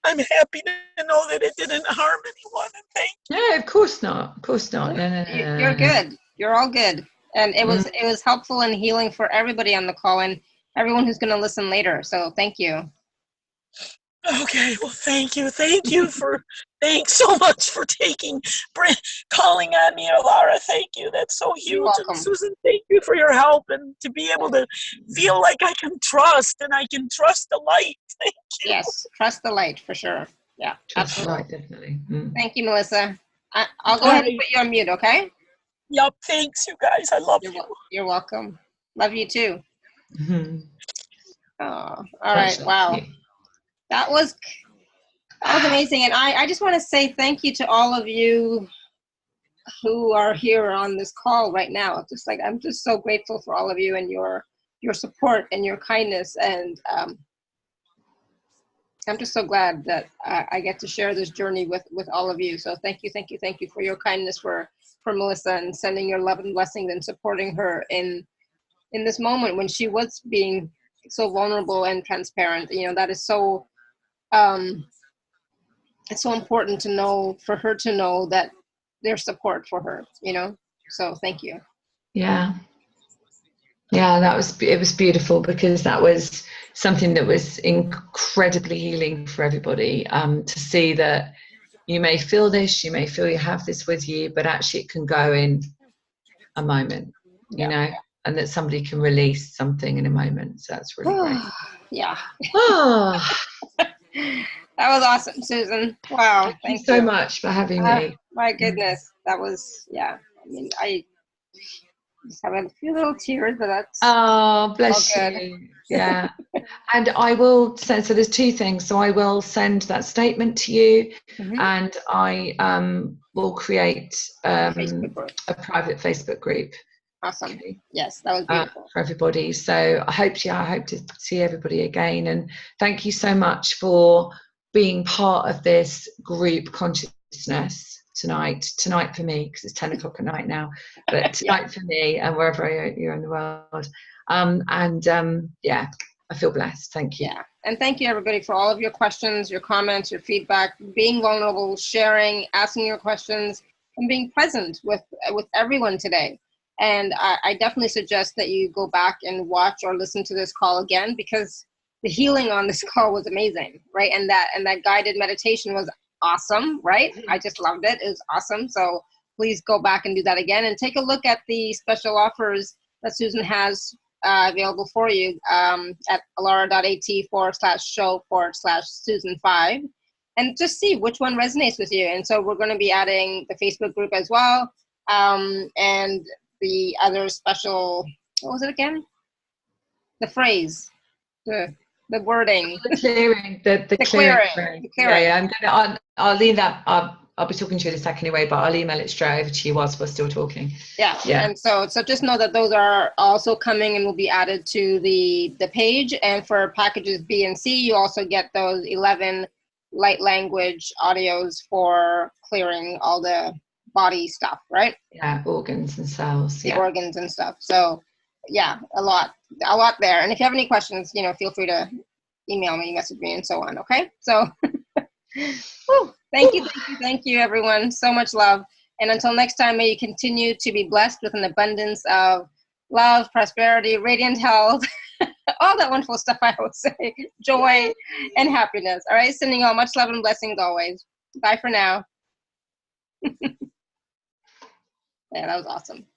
happy to know that it didn't harm anyone. And thank you. Yeah, of course not. Of course not. No. You're good. You're all good. And it was helpful and healing for everybody on the call and everyone who's going to listen later. So thank you. Okay, well, thank you. Thanks so much for calling on me, Alara. Thank you. That's so huge. You're welcome. And Susan, thank you for your help, and to be able to feel like I can trust, and I can trust the light. Thank you. Yes, trust the light for sure. Yeah, trust the light, definitely. Thank you, Melissa. I'll go ahead and put you on mute, okay? Yep, thanks, you guys. I love you. You're welcome. Love you too. Mm-hmm. Oh, all right. Wow. That was amazing. And I just want to say thank you to all of you who are here on this call right now. I'm just so grateful for all of you and your support and your kindness. And I'm just so glad that I get to share this journey with all of you. So thank you for your kindness for Melissa, and sending your love and blessings and supporting her in this moment when she was being so vulnerable and transparent. That is so, it's so important to know, for her to know that there's support for her, so thank you. Yeah, it was beautiful, because that was something that was incredibly healing for everybody, to see that you may feel this, you may feel you have this with you, but actually it can go in a moment, you know, and that somebody can release something in a moment. So that's really great. Yeah. That was awesome, Susan. Wow. Thank you so much for having me. My goodness. That was, I just have a few little tears, but that's bless you. Yeah. And I will send, so there's two things. So I will send that statement to you, and I will create a private Facebook group. Awesome. Okay. Yes, that was beautiful. For everybody. So I hope to see everybody again. And thank you so much for being part of this group consciousness tonight for me, because it's 10 o'clock at night now, but tonight for me, and wherever you're in the world. Yeah, I feel blessed. Thank you. Yeah. And thank you, everybody, for all of your questions, your comments, your feedback, being vulnerable, sharing, asking your questions, and being present with everyone today. And I definitely suggest that you go back and watch or listen to this call again, because the healing on this call was amazing, right? And that guided meditation was awesome, right? I just loved it. It was awesome. So please go back and do that again, and take a look at the special offers that Susan has available for you at alara.at/show/Susan5, and just see which one resonates with you. And so we're going to be adding the Facebook group as well, and the other special, what was it again? The phrase, the wording. The clearing, the clearing. Yeah, I'll leave that. I'll be talking to you in a second anyway, but I'll email it straight over to you whilst we're still talking. Yeah. And so just know that those are also coming and will be added to the page. And for packages B and C, you also get those 11 light language audios for clearing all the body stuff, right? Yeah, organs and cells. The organs and stuff. So yeah, a lot there. And if you have any questions, feel free to email me, message me, and so on. Okay. So whew, thank you, everyone. So much love. And until next time, may you continue to be blessed with an abundance of love, prosperity, radiant health, all that wonderful stuff I would say, joy and happiness. All right. Sending you all much love and blessings always. Bye for now. Yeah, that was awesome.